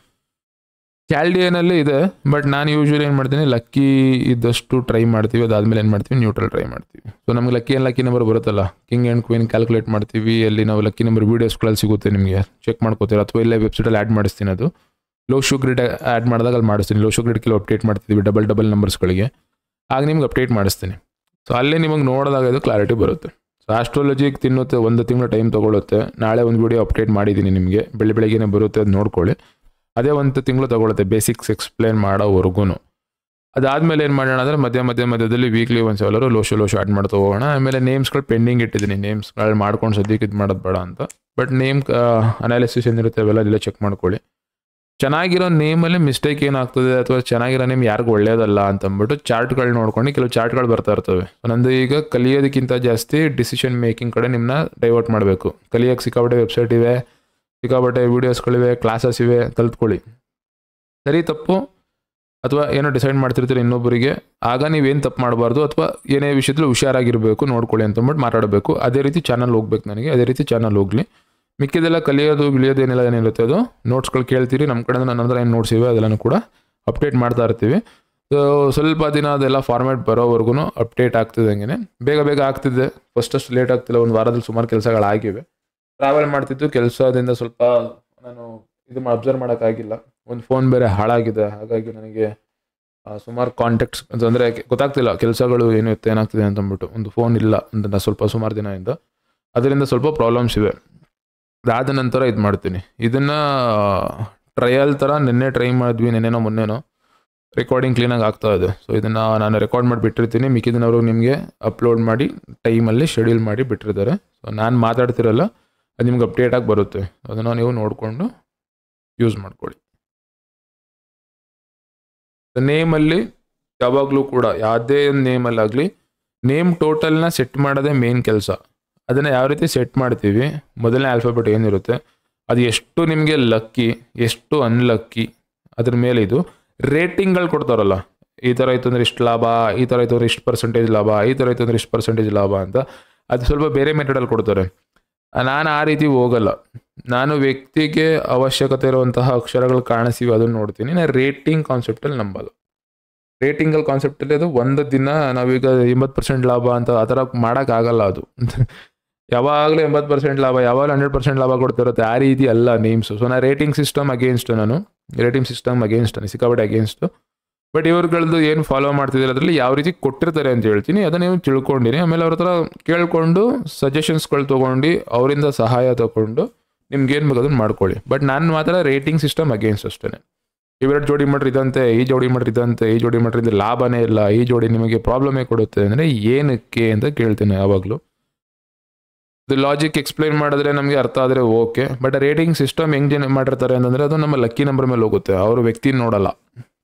ಕ್ಯಾಲ್ಡಿಯನಲ್ಲಿ ಇದೆ, ಬಟ್ ನಾನು ಯೂಶ್ವಲಿ ಏನು ಮಾಡ್ತೀನಿ, ಲಕ್ಕಿ ಇದ್ದಷ್ಟು ಟ್ರೈ ಮಾಡ್ತೀವಿ, ಅದಾದಮೇಲೆ ಏನು ಮಾಡ್ತೀವಿ, ನ್ಯೂಟ್ರಲ್ ಟ್ರೈ ಮಾಡ್ತೀವಿ. ಸೊ ನಮಗೆ ಲಕ್ಕಿ ನಂಬರ್ ಬರುತ್ತಲ್ಲ, ಕಿಂಗ್ ಆ್ಯಂಡ್ ಕ್ವೀನ್ ಕ್ಯಾಲ್ಕುಲೇಟ್ ಮಾಡ್ತೀವಿ. ಅಲ್ಲಿ ನಾವು ಲಕ್ಕಿ ನಂಬರ್ ವೀಡಿಯೋಸ್ಗಳಲ್ಲಿ ಸಿಗುತ್ತೆ, ನಿಮಗೆ ಚೆಕ್ ಮಾಡ್ಕೋತೀರ, ಅಥವಾ ಇಲ್ಲೇ ವೆಬ್ಸೈಟಲ್ಲಿ ಆ್ಯಡ್ ಮಾಡಿಸ್ತೀನಿ. ಅದು ಲೋ ಶೋ ಗ್ರಿಡ್ ಆ್ಯಡ್ ಮಾಡಿದಾಗ ಅಲ್ಲಿ ಮಾಡಿಸ್ತೀನಿ. ಲೋ ಶೋ ಗ್ರಿಡ್ ಕೆಲವು ಅಪ್ಡೇಟ್ ಮಾಡ್ತೀವಿ ಡಬಲ್ ನಂಬರ್ಸ್ಗಳಿಗೆ, ಆಗ ನಿಮ್ಗೆ ಅಪ್ಡೇಟ್ ಮಾಡಿಸ್ತೀನಿ. ಸೊ ಅಲ್ಲೇ ನಿಮಗೆ ನೋಡಿದಾಗ ಇದು ಕ್ಲಾರಿಟಿ ಬರುತ್ತೆ. ಸೊ ಆಸ್ಟ್ರಾಲಜಿಗೆ ತಿನ್ನುತ್ತೆ, 1 ತಿಂಗಳ ಟೈಮ್ ತೊಗೊಳುತ್ತೆ. ನಾಳೆ ಒಂದು ವಿಡಿಯೋ ಅಪ್ಡೇಟ್ ಮಾಡಿದ್ದೀನಿ ನಿಮಗೆ, ಬೆಳಗ್ಗೆನೇ ಬರುತ್ತೆ, ಅದು ನೋಡ್ಕೊಳ್ಳಿ. ಅದೇ 1 ತಿಂಗಳು ತೊಗೊಳುತ್ತೆ ಬೇಸಿಕ್ಸ್ ಎಕ್ಸ್ಪ್ಲೇನ್ ಮಾಡೋವರೆಗೂ. ಅದಾದಮೇಲೆ ಏನು ಮಾಡೋಣ ಅಂದರೆ ಮಧ್ಯದಲ್ಲಿ ವೀಕ್ಲಿ ಒಂದ್ಸಲ ಲೋ ಶೋ ಆ್ಯಡ್ ಮಾಡ್ತಾ ಹೋಗೋಣ. ಆಮೇಲೆ ನೇಮ್ಸ್ಗಳು ಪೆಂಡಿಂಗ್ ಇಟ್ಟಿದ್ದೀನಿ, ನೇಮ್ಸ್ಗಳು ಮಾಡ್ಕೊಂಡು ಸದ್ಯಕ್ಕೆ ಇದು ಮಾಡೋದು ಬೇಡ ಅಂತ. ಬಟ್ ನೇಮ್ ಅನಾಲಿಸಿಸ್ ಏನಿರುತ್ತೆ ಅವೆಲ್ಲ ಇಲ್ಲೇ ಚೆಕ್ ಮಾಡ್ಕೊಳ್ಳಿ. ಚೆನ್ನಾಗಿರೋ ನೇಮಲ್ಲಿ ಮಿಸ್ಟೇಕ್ ಏನಾಗ್ತದೆ ಅಥವಾ ಚೆನ್ನಾಗಿರೋ ನೇಮ್ ಯಾರಿಗೂ ಒಳ್ಳೆಯದಲ್ಲ ಅಂತಂದ್ಬಿಟ್ಟು ಚಾರ್ಟ್ಗಳು ನೋಡ್ಕೊಂಡು ಕೆಲವು ಚಾರ್ಟ್ಗಳು ಬರ್ತಾ ಇರ್ತವೆ. ನಂದು ಈಗ ಕಲಿಯೋದಕ್ಕಿಂತ ಜಾಸ್ತಿ ಡಿಸಿಷನ್ ಮೇಕಿಂಗ್ ಕಡೆ ನಿಮ್ಮನ್ನ ಡೈವರ್ಟ್ ಮಾಡಬೇಕು. ಕಲಿಯೋಕ್ಕೆ ಸಿಕ್ಕಾಪಟ್ಟೆ ವೆಬ್ಸೈಟ್ ಇವೆ, ಸಿಕ್ಕಾಪಟ್ಟೆ ವೀಡಿಯೋಸ್ಗಳಿವೆ, ಕ್ಲಾಸಸ್ ಇವೆ, ಕಲ್ತ್ಕೊಳ್ಳಿ. ಸರಿ ತಪ್ಪು ಅಥವಾ ಏನೋ ಡಿಸೈಡ್ ಮಾಡ್ತಿರ್ತೀರಿ ಇನ್ನೊಬ್ಬರಿಗೆ, ಆಗ ನೀವೇನು ತಪ್ಪು ಮಾಡಬಾರ್ದು ಅಥವಾ ಏನೇ ವಿಷಯದಲ್ಲಿ ಹುಷಾರಾಗಿರಬೇಕು ನೋಡ್ಕೊಳ್ಳಿ ಅಂತಂದ್ಬಿಟ್ಟು ಮಾತಾಡಬೇಕು. ಅದೇ ರೀತಿ ಚಾನಲ್ ಹೋಗ್ಬೇಕು ನನಗೆ, ಅದೇ ರೀತಿ ಚಾನಲ್ ಹೋಗಲಿ. ಮಿಕ್ಕಿದೆಲ್ಲ ಗಿಳಿಯೋದೇನಿಲ್ಲ ಏನಿರುತ್ತೆ ಅದು ನೋಟ್ಸ್ಗಳು ಕೇಳ್ತೀರಿ ನಮ್ಮ ಕಡೆಯಿಂದ. ನನ್ನ ಹತ್ರ ಏನು ನೋಟ್ಸ್ ಇವೆ ಅದೆಲ್ಲನೂ ಕೂಡ ಅಪ್ಡೇಟ್ ಮಾಡ್ತಾ ಇರ್ತೀವಿ. ಸೊ ಸ್ವಲ್ಪ ದಿನ ಅದೆಲ್ಲ ಫಾರ್ಮ್ಯಾಟ್ ಬರೋವರೆಗೂ ಅಪ್ಡೇಟ್ ಆಗ್ತಿದೆ. ಹಂಗೆ ಬೇಗ ಆಗ್ತಿದೆ, ಫಸ್ಟಷ್ಟು ಲೇಟ್ ಆಗ್ತಿಲ್ಲ. ಒಂದು ವಾರದಲ್ಲಿ ಸುಮಾರು ಕೆಲಸಗಳಾಗಿವೆ. ಟ್ರಾವೆಲ್ ಮಾಡ್ತಿದ್ದು, ಕೆಲಸದಿಂದ ಸ್ವಲ್ಪ ನಾನು ಅಬ್ಸರ್ವ್ ಮಾಡೋಕ್ಕಾಗಿಲ್ಲ. ಒಂದು ಫೋನ್ ಬೇರೆ ಹಾಳಾಗಿದೆ, ಹಾಗಾಗಿ ನನಗೆ ಸುಮಾರು ಕಾಂಟ್ಯಾಕ್ಟ್ಸ್ ಅಂತಂದರೆ ಗೊತ್ತಾಗ್ತಿಲ್ಲ ಕೆಲಸಗಳು ಏನಾಗ್ತಿದೆ ಅಂತಂದ್ಬಿಟ್ಟು. ಒಂದು ಫೋನ್ ಇಲ್ಲ ಅಂತ ಸುಮಾರು ದಿನದಿಂದ, ಅದರಿಂದ ಸ್ವಲ್ಪ ಪ್ರಾಬ್ಲಮ್ಸ್ ಇವೆ. ಅದಾದ ನಂತರ ಇದು ಮಾಡ್ತೀನಿ. ಇದನ್ನು ಟ್ರಯಲ್ ಥರ ನಿನ್ನೆ ಟ್ರೈ ಮಾಡಿದ್ವಿ, ನೆನ್ನೆನೋ ಮೊನ್ನೆನೋ. ರೆಕಾರ್ಡಿಂಗ್ ಕ್ಲೀನಾಗಿ ಆಗ್ತಾ ಇದೆ. ಸೊ ಇದನ್ನು ನಾನು ರೆಕಾರ್ಡ್ ಮಾಡಿ ಬಿಟ್ಟಿರ್ತೀನಿ, ಮಿಕ್ಕಿದಿನವರು ನಿಮಗೆ ಅಪ್ಲೋಡ್ ಮಾಡಿ ಟೈಮಲ್ಲಿ ಶೆಡ್ಯೂಲ್ ಮಾಡಿ ಬಿಟ್ಟಿರ್ತಾರೆ. ಸೊ ನಾನು ಮಾತಾಡ್ತಿರಲ್ಲ, ಅದು ನಿಮ್ಗೆ ಅಪ್ಡೇಟಾಗಿ ಬರುತ್ತೆ. ಅದನ್ನು ನೀವು ನೋಡಿಕೊಂಡು ಯೂಸ್ ಮಾಡ್ಕೊಳ್ಳಿ. ನೇಮಲ್ಲಿ ಯಾವಾಗಲೂ ಕೂಡ ಯಾವುದೇ ಒಂದು ನೇಮಲ್ಲಾಗಲಿ ನೇಮ್ ಟೋಟಲ್ನ ಸೆಟ್ ಮಾಡೋದೇ ಮೇನ್ ಕೆಲಸ. ಅದನ್ನು ಯಾವ ರೀತಿ ಸೆಟ್ ಮಾಡ್ತೀವಿ, ಮೊದಲನೇ ಆಲ್ಫಾಬೆಟ್ ಏನಿರುತ್ತೆ ಅದು ಎಷ್ಟು ನಿಮಗೆ ಲಕ್ಕಿ ಎಷ್ಟು ಅನ್ಲಕ್ಕಿ ಅದ್ರ ಮೇಲೆ ಇದು ರೇಟಿಂಗ್ಗಳು ಕೊಡ್ತಾರಲ್ಲ. ಈ ಥರ ಇತ್ತು ಅಂದರೆ ಇಷ್ಟು ಲಾಭ, ಈ ಥರ ಇತ್ತು ಅಂದರೆ ಇಷ್ಟು ಪರ್ಸೆಂಟೇಜ್ ಲಾಭ, ಈ ಥರ ಇತ್ತು ಅಂದರೆ ಇಷ್ಟು ಪರ್ಸೆಂಟೇಜ್ ಲಾಭ ಅಂತ. ಅದು ಸ್ವಲ್ಪ ಬೇರೆ ಮೆಥಡಲ್ಲಿ ಕೊಡ್ತಾರೆ. ನಾನು ಆ ರೀತಿ ಹೋಗಲ್ಲ. ನಾನು ವ್ಯಕ್ತಿಗೆ ಅವಶ್ಯಕತೆ ಇರುವಂತಹ ಅಕ್ಷರಗಳು ಕಾಣಿಸಿವಿ ಅದನ್ನು ನೋಡ್ತೀನಿ. ನಾನು ರೇಟಿಂಗ್ ಕಾನ್ಸೆಪ್ಟಲ್ಲಿ ನಂಬಲ್ಲ. ರೇಟಿಂಗಲ್ ಕಾನ್ಸೆಪ್ಟಲ್ಲಿ ಅದು ಒಂದು ದಿನ ನಾವೀಗ 80% ಲಾಭ ಅಂತ ಆ ಥರ ಮಾಡೋಕ್ಕಾಗಲ್ಲ. ಅದು ಯಾವಾಗಲೂ 80% ಲಾಭ, ಯಾವಾಗಲೂ 100% ಲಾಭ ಕೊಡ್ತಿರುತ್ತೆ. ಆ ರೀತಿ ಅಲ್ಲ ನೇಮ್ಸು. ಸೊ ನಾನು ರೇಟಿಂಗ್ ಸಿಸ್ಟಮ್ ಅಗೇನ್ಸ್ಟ್ ಸಿಕ್ಕಾಪಟ್ಟೆ ಅಗೇನ್ಸ್ಟು. ಬಟ್ ಇವ್ರುಗಳದ್ದು ಏನು ಫಾಲೋ ಮಾಡ್ತಿದ್ದಾರೆ ಅದರಲ್ಲಿ ಯಾವ ರೀತಿ ಕೊಟ್ಟಿರ್ತಾರೆ ಅಂತ ಹೇಳ್ತೀನಿ, ಅದನ್ನು ನೀವು ತಿಳ್ಕೊಂಡಿನಿ. ಆಮೇಲೆ ಅವ್ರ ಹತ್ರ ಕೇಳಿಕೊಂಡು ಸಜೆಷನ್ಸ್ಗಳು ತೊಗೊಂಡು ಅವರಿಂದ ಸಹಾಯ ತೊಗೊಂಡು ನಿಮ್ಗೆ ಏನು ಬೇಕು ಅದನ್ನು ಮಾಡ್ಕೊಳ್ಳಿ. ಬಟ್ ನಾನು ಮಾತ್ರ ರೇಟಿಂಗ್ ಸಿಸ್ಟಮ್ ಅಗೇನ್ಸ್ಟ್ ಅಷ್ಟೇ. ಇವೆರಡು ಜೋಡಿ ಮಾಡ್ರಿ ಇದಂತೆ, ಈ ಜೋಡಿ ಮಾಡ್ರಿ ಇದಂತೆ, ಈ ಜೋಡಿ ಮಾಡ್ರಿಂದ ಲಾಭನೇ ಇಲ್ಲ, ಈ ಜೋಡಿ ನಿಮಗೆ ಪ್ರಾಬ್ಲಮೇ ಕೊಡುತ್ತೆ ಅಂದರೆ ಏನಕ್ಕೆ ಅಂತ ಕೇಳ್ತೀನಿ ಯಾವಾಗಲೂ. ಇದು ಲಾಜಿಕ್ ಎಕ್ಸ್ಪ್ಲೈನ್ ಮಾಡಿದ್ರೆ ನಮಗೆ ಅರ್ಥ ಆದರೆ ಓಕೆ. ಬಟ್ ರೇಟಿಂಗ್ ಸಿಸ್ಟಮ್ ಹೆಂಗೆ ಮಾಡಿರ್ತಾರೆ ಅಂತಂದರೆ ಅದು ನಮ್ಮ ಲಕ್ಕಿ ನಂಬರ್ ಮೇಲೆ ಹೋಗುತ್ತೆ. ಅವರು ವ್ಯಕ್ತಿನ ನೋಡಲ್ಲ,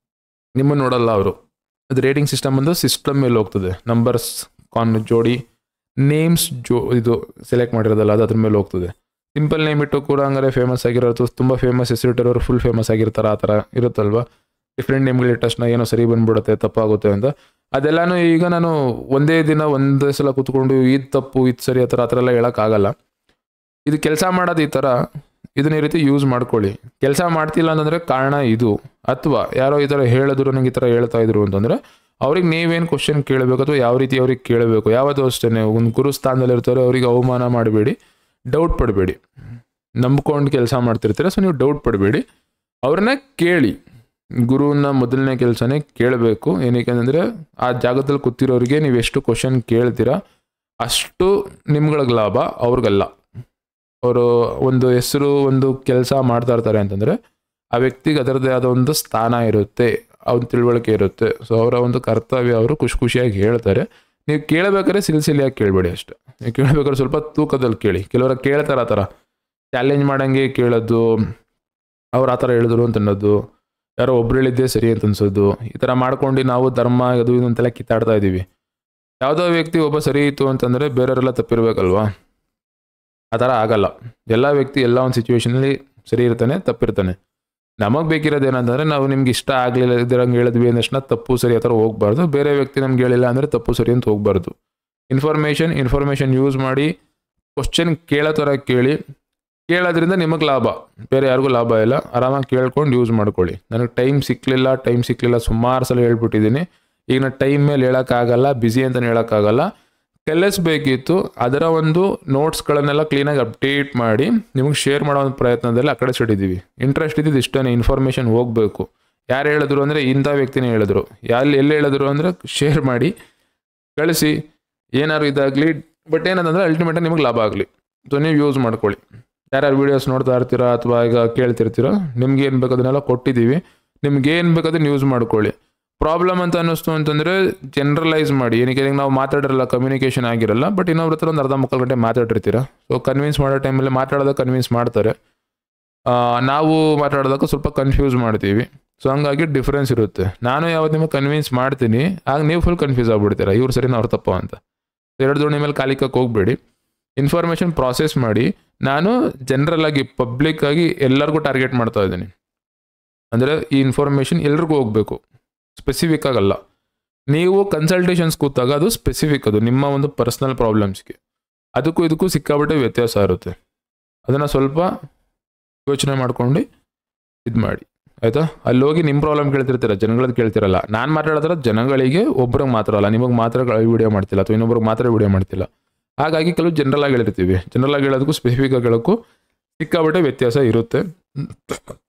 ನಿಮ್ಮನ್ನು ನೋಡಲ್ಲ ಅವರು. ಅದು ರೇಟಿಂಗ್ ಸಿಸ್ಟಮ್ ಒಂದು ಸಿಸ್ಟಮ್ ಮೇಲೆ ಹೋಗ್ತದೆ. ನಂಬರ್ಸ್ ಜೋಡಿ ನೇಮ್ಸ್ ಇದು ಸೆಲೆಕ್ಟ್ ಮಾಡಿರೋದಲ್ಲ ಅದು ಅದ್ರ ಮೇಲೆ ಹೋಗ್ತದೆ. ಸಿಂಪಲ್ ನೇಮ್ ಇಟ್ಟು ಕೂಡ ಹಂಗಾರೆ ಫೇಮಸ್ ಆಗಿರೋದು, ತುಂಬ ಫೇಮಸ್ ಹೆಸರಿಟ್ಟಿರೋರು ಫುಲ್ ಫೇಮಸ್ ಆಗಿರ್ತಾರೆ, ಆ ಥರ ಇರುತ್ತಲ್ವ. ಡಿಫ್ರೆಂಟ್ ನೇಮ್ಗಳು ಇಟ್ಟ ತಕ್ಷಣ ಏನೋ ಸರಿ ಬಂದ್ಬಿಡುತ್ತೆ, ತಪ್ಪಾಗುತ್ತೆ ಅಂತ. ಅದೆಲ್ಲನೂ ಈಗ ನಾನು ಒಂದೇ ದಿನ ಒಂದೇ ಸಲ ಕೂತ್ಕೊಂಡು ಇದು ತಪ್ಪು ಇದು ಸರಿ ಆ ಥರ ಎಲ್ಲ ಹೇಳೋಕ್ಕಾಗಲ್ಲ. ಇದು ಕೆಲಸ ಮಾಡೋದು ಈ ಥರ. ಇದನ್ನ ಈ ರೀತಿ ಯೂಸ್ ಮಾಡ್ಕೊಳ್ಳಿ. ಕೆಲಸ ಮಾಡ್ತಿಲ್ಲ ಅಂತಂದರೆ ಕಾರಣ ಇದು, ಅಥವಾ ಯಾರೋ ಈ ಥರ ಹೇಳಿದ್ರು ನಂಗೆ ಈ ಥರ ಹೇಳ್ತಾ ಇದ್ರು ಅಂತಂದರೆ ಅವ್ರಿಗೆ ನೀವೇನು ಕ್ವಶನ್ ಕೇಳಬೇಕು ಅಥವಾ ಯಾವ ರೀತಿ ಅವ್ರಿಗೆ ಕೇಳಬೇಕು. ಯಾವತ್ತೂ ಅಷ್ಟೇ ಒಂದು ಗುರು ಸ್ಥಾನದಲ್ಲಿ ಇರ್ತಾರೆ, ಅವ್ರಿಗೆ ಅವಮಾನ ಮಾಡಬೇಡಿ, ಡೌಟ್ ಪಡಬೇಡಿ. ನಂಬ್ಕೊಂಡು ಕೆಲಸ ಮಾಡ್ತಿರ್ತೀರ, ಸೊ ನೀವು ಡೌಟ್ ಪಡಬೇಡಿ, ಅವ್ರನ್ನ ಕೇಳಿ. ಗುರುವನ್ನ ಮೊದಲನೇ ಕೆಲಸನೇ ಕೇಳಬೇಕು. ಏನಕ್ಕೆ ಅಂದರೆ ಆ ಜಾಗದಲ್ಲಿ ಕೂತಿರೋರಿಗೆ ನೀವು ಎಷ್ಟು ಕ್ವಶನ್ ಕೇಳ್ತೀರಾ ಅಷ್ಟು ನಿಮ್ಗಳಿಗೆ ಲಾಭ, ಅವ್ರಿಗಲ್ಲ. ಅವರು ಒಂದು ಹೆಸರು ಒಂದು ಕೆಲಸ ಮಾಡ್ತಾ ಇರ್ತಾರೆ ಅಂತಂದರೆ ಆ ವ್ಯಕ್ತಿಗೆ ಅದರದ್ದೇ ಆದ ಒಂದು ಸ್ಥಾನ ಇರುತ್ತೆ, ಅವ್ನ ತಿಳುವಳಿಕೆ ಇರುತ್ತೆ. ಸೊ ಅವರ ಒಂದು ಕರ್ತವ್ಯ ಅವರು ಖುಷಿಯಾಗಿ ಹೇಳ್ತಾರೆ. ನೀವು ಕೇಳಬೇಕಾದ್ರೆ ಸಿಲಿಯಾಗಿ ಕೇಳಬೇಡಿ ಅಷ್ಟೇ. ನೀವು ಕೇಳಬೇಕಾದ್ರೆ ಸ್ವಲ್ಪ ತೂಕದಲ್ಲಿ ಕೇಳಿ. ಕೆಲವರ ಕೇಳ್ತಾರೆ ಆ ಥರ ಚಾಲೆಂಜ್ ಮಾಡಂಗೆ ಕೇಳೋದು, ಅವ್ರು ಆ ಥರ ಹೇಳಿದ್ರು ಅಂತ ಅನ್ನೋದು, ಯಾರೋ ಒಬ್ರು ಹೇಳಿದ್ದೇ ಸರಿ ಅಂತ ಅನ್ಸೋದು, ಈ ಥರ ಮಾಡ್ಕೊಂಡು ನಾವು ಧರ್ಮ ಅದು ಇದು ಅಂತೆಲ್ಲ ಕಿತ್ತಾಡ್ತಾ ಇದ್ದೀವಿ. ಯಾವುದೋ ವ್ಯಕ್ತಿ ಒಬ್ಬ ಸರಿ ಇತ್ತು ಅಂತಂದರೆ ಬೇರೆಯವರೆಲ್ಲ ತಪ್ಪಿರ್ಬೇಕಲ್ವಾ? ಆ ಥರ ಆಗಲ್ಲ. ಎಲ್ಲ ವ್ಯಕ್ತಿ ಎಲ್ಲ ಒಂದು ಸಿಚುವೇಶನಲ್ಲಿ ಸರಿ ಇರ್ತಾನೆ, ತಪ್ಪಿರ್ತಾನೆ. ನಮಗೆ ಬೇಕಿರೋದು ಏನಂತಂದರೆ ನಾವು ನಿಮ್ಗೆ ಇಷ್ಟ ಆಗಲಿಲ್ಲ ಇದ್ರಂಗೆ ಹೇಳಿದ್ವಿ ಅಂದಷ್ಟು ತಪ್ಪು ಸರಿ ಆ ಥರ ಹೋಗ್ಬಾರ್ದು. ಬೇರೆ ವ್ಯಕ್ತಿ ನಮ್ಗೆ ಹೇಳಿಲ್ಲ ಅಂದರೆ ತಪ್ಪು ಸರಿ ಅಂತ ಹೋಗ್ಬಾರ್ದು. ಇನ್ಫಾರ್ಮೇಷನ್ ಯೂಸ್ ಮಾಡಿ ಕ್ವಶನ್ ಕೇಳೋ ಥರ ಕೇಳೋದ್ರಿಂದ ನಿಮಗೆ ಲಾಭ, ಬೇರೆ ಯಾರಿಗೂ ಲಾಭ ಇಲ್ಲ. ಆರಾಮಾಗಿ ಕೇಳ್ಕೊಂಡು ಯೂಸ್ ಮಾಡ್ಕೊಳ್ಳಿ. ನನಗೆ ಟೈಮ್ ಸಿಕ್ಕಲಿಲ್ಲ ಸುಮಾರು ಸಲ ಹೇಳ್ಬಿಟ್ಟಿದ್ದೀನಿ. ಈಗ ನಾನು ಟೈಮ್ ಮೇಲೆ ಹೇಳೋಕ್ಕಾಗಲ್ಲ, ಬ್ಯುಸಿ ಅಂತಲೇ ಹೇಳೋಕ್ಕಾಗಲ್ಲ. ಕಲಿಸ್ಬೇಕಿತ್ತು, ಅದರ ಒಂದು ನೋಟ್ಸ್ಗಳನ್ನೆಲ್ಲ ಕ್ಲೀನಾಗಿ ಅಪ್ಡೇಟ್ ಮಾಡಿ ನಿಮಗೆ ಶೇರ್ ಮಾಡೋ ಒಂದು ಪ್ರಯತ್ನದಲ್ಲಿ ಆ ಕಡೆ ಸಿಟ್ಟಿದ್ದೀವಿ. ಇಂಟ್ರೆಸ್ಟ್ ಇದ್ದಿದ್ದು ಇಷ್ಟೇ, ಇನ್ಫಾರ್ಮೇಷನ್ ಹೋಗಬೇಕು. ಯಾರು ಹೇಳಿದ್ರು ಅಂದರೆ ಇಂಥ ವ್ಯಕ್ತಿನೇ ಹೇಳಿದ್ರು, ಎಲ್ಲಿ ಹೇಳಿದ್ರು ಅಂದರೆ ಶೇರ್ ಮಾಡಿ ಕಳಿಸಿ, ಏನಾದ್ರು ಇದಾಗಲಿ. ಬಟ್ ಏನಂತಂದರೆ ಅಲ್ಟಿಮೇಟಾಗಿ ನಿಮಗೆ ಲಾಭ ಆಗಲಿ. ಸೊ ನೀವು ಯೂಸ್ ಮಾಡ್ಕೊಳ್ಳಿ. ಯಾರ್ಯಾರು ವೀಡಿಯೋಸ್ ನೋಡ್ತಾ ಇರ್ತೀರಾ ಅಥವಾ ಈಗ ಕೇಳ್ತಿರ್ತೀರೋ, ನಿಮ್ಗೆ ಏನು ಬೇಕು ಅದನ್ನೆಲ್ಲ ಕೊಟ್ಟಿದ್ದೀವಿ. ನಿಮ್ಗೆ ಏನು ಬೇಕು ಅದನ್ನು ಯೂಸ್ ಮಾಡ್ಕೊಳ್ಳಿ. ಪ್ರಾಬ್ಲಮ್ ಅಂತ ಅನ್ನಿಸ್ತು ಅಂತಂದರೆ ಜನರಲೈಸ್ ಮಾಡಿ. ಏನಕ್ಕೆ ನಾವು ಮಾತಾಡಿರಲ್ಲ, ಕಮ್ಯುನಿಕೇಷನ್ ಆಗಿರಲ್ಲ, ಬಟ್ ಇನ್ನೊಬ್ರ ಹತ್ರ ಒಂದು ಅರ್ಧ ಮುಕ್ಕಾಲು ಗಂಟೆ ಮಾತಾಡಿರ್ತೀರ. ಸೊ ಕನ್ವಿನ್ಸ್ ಮಾಡೋ ಟೈಮಲ್ಲಿ ಮಾತಾಡೋದಕ್ಕೆ ಕನ್ವಿನ್ಸ್ ಮಾಡ್ತಾರೆ, ನಾವು ಮಾತಾಡೋದಕ್ಕೆ ಸ್ವಲ್ಪ ಕನ್ಫ್ಯೂಸ್ ಮಾಡ್ತೀವಿ. ಸೊ ಹಂಗಾಗಿ ಡಿಫ್ರೆನ್ಸ್ ಇರುತ್ತೆ. ನಾನು ಯಾವತ್ತು ನಿಮಗೆ ಕನ್ವಿನ್ಸ್ ಮಾಡ್ತೀನಿ, ಆಗ ನೀವು ಫುಲ್ ಕನ್ಫ್ಯೂಸ್ ಆಗ್ಬಿಡ್ತೀರಾ, ಇವ್ರು ಸರಿನಾ ಅವ್ರು ತಪ್ಪ ಅಂತ. ಎರಡು ದೋಣಿ ಮೇಲೆ ಕಾಲಿಕಕ್ಕೆ ಹೋಗಬೇಡಿ. ಇನ್ಫಾರ್ಮೇಷನ್ ಪ್ರಾಸೆಸ್ ಮಾಡಿ. ನಾನು ಜನರಲ್ಲಾಗಿ ಪಬ್ಲಿಕ್ಕಾಗಿ ಎಲ್ಲರಿಗೂ ಟಾರ್ಗೆಟ್ ಮಾಡ್ತಾ ಇದ್ದೀನಿ. ಅಂದರೆ ಈ ಇನ್ಫಾರ್ಮೇಷನ್ ಎಲ್ರಿಗೂ ಹೋಗಬೇಕು, ಸ್ಪೆಸಿಫಿಕ್ ಆಗಲ್ಲ. ನೀವು ಕನ್ಸಲ್ಟೇಷನ್ಸ್ ಕೂತಾಗ ಅದು ಸ್ಪೆಸಿಫಿಕ್, ಅದು ನಿಮ್ಮ ಒಂದು ಪರ್ಸ್ನಲ್ ಪ್ರಾಬ್ಲಮ್ಸ್ಗೆ. ಅದಕ್ಕೂ ಇದಕ್ಕೂ ಸಿಕ್ಕಾಬಿಟ್ಟೆ ವ್ಯತ್ಯಾಸ ಇರುತ್ತೆ. ಅದನ್ನು ಸ್ವಲ್ಪ ಯೋಚನೆ ಮಾಡ್ಕೊಂಡು ಇದು ಮಾಡಿ, ಆಯಿತಾ? ಅಲ್ಲಿ ಹೋಗಿ ನಿಮ್ಮ ಪ್ರಾಬ್ಲಮ್ ಕೇಳ್ತಿರ್ತೀರ, ಜನಗಳದ್ದು ಕೇಳ್ತಿರಲ್ಲ. ನಾನು ಮಾತಾಡೋದ್ರ ಜನಗಳಿಗೆ ಒಬ್ರಿಗೆ ಮಾತ್ರ ಅಲ್ಲ, ನಿಮಗೆ ಮಾತ್ರ ವಿಡಿಯೋ ಮಾಡ್ತಿಲ್ಲ ಅಥವಾ ಇನ್ನೊಬ್ರಿಗೆ ಮಾತ್ರ ವಿಡಿಯೋ ಮಾಡ್ತಿಲ್ಲ. ಹಾಗಾಗಿ ಕೆಲವು ಜನರಲಾಗಿ ಹೇಳಿರ್ತೀವಿ. ಜನರಲಾಗಿ ಹೇಳೋದಕ್ಕೂ ಸ್ಪೆಸಿಫಿಕ್ ಆಗಿ ಹೇಳೋಕ್ಕೂ ಸಿಕ್ಕಾಬಿಟ್ಟೆ ವ್ಯತ್ಯಾಸ ಇರುತ್ತೆ.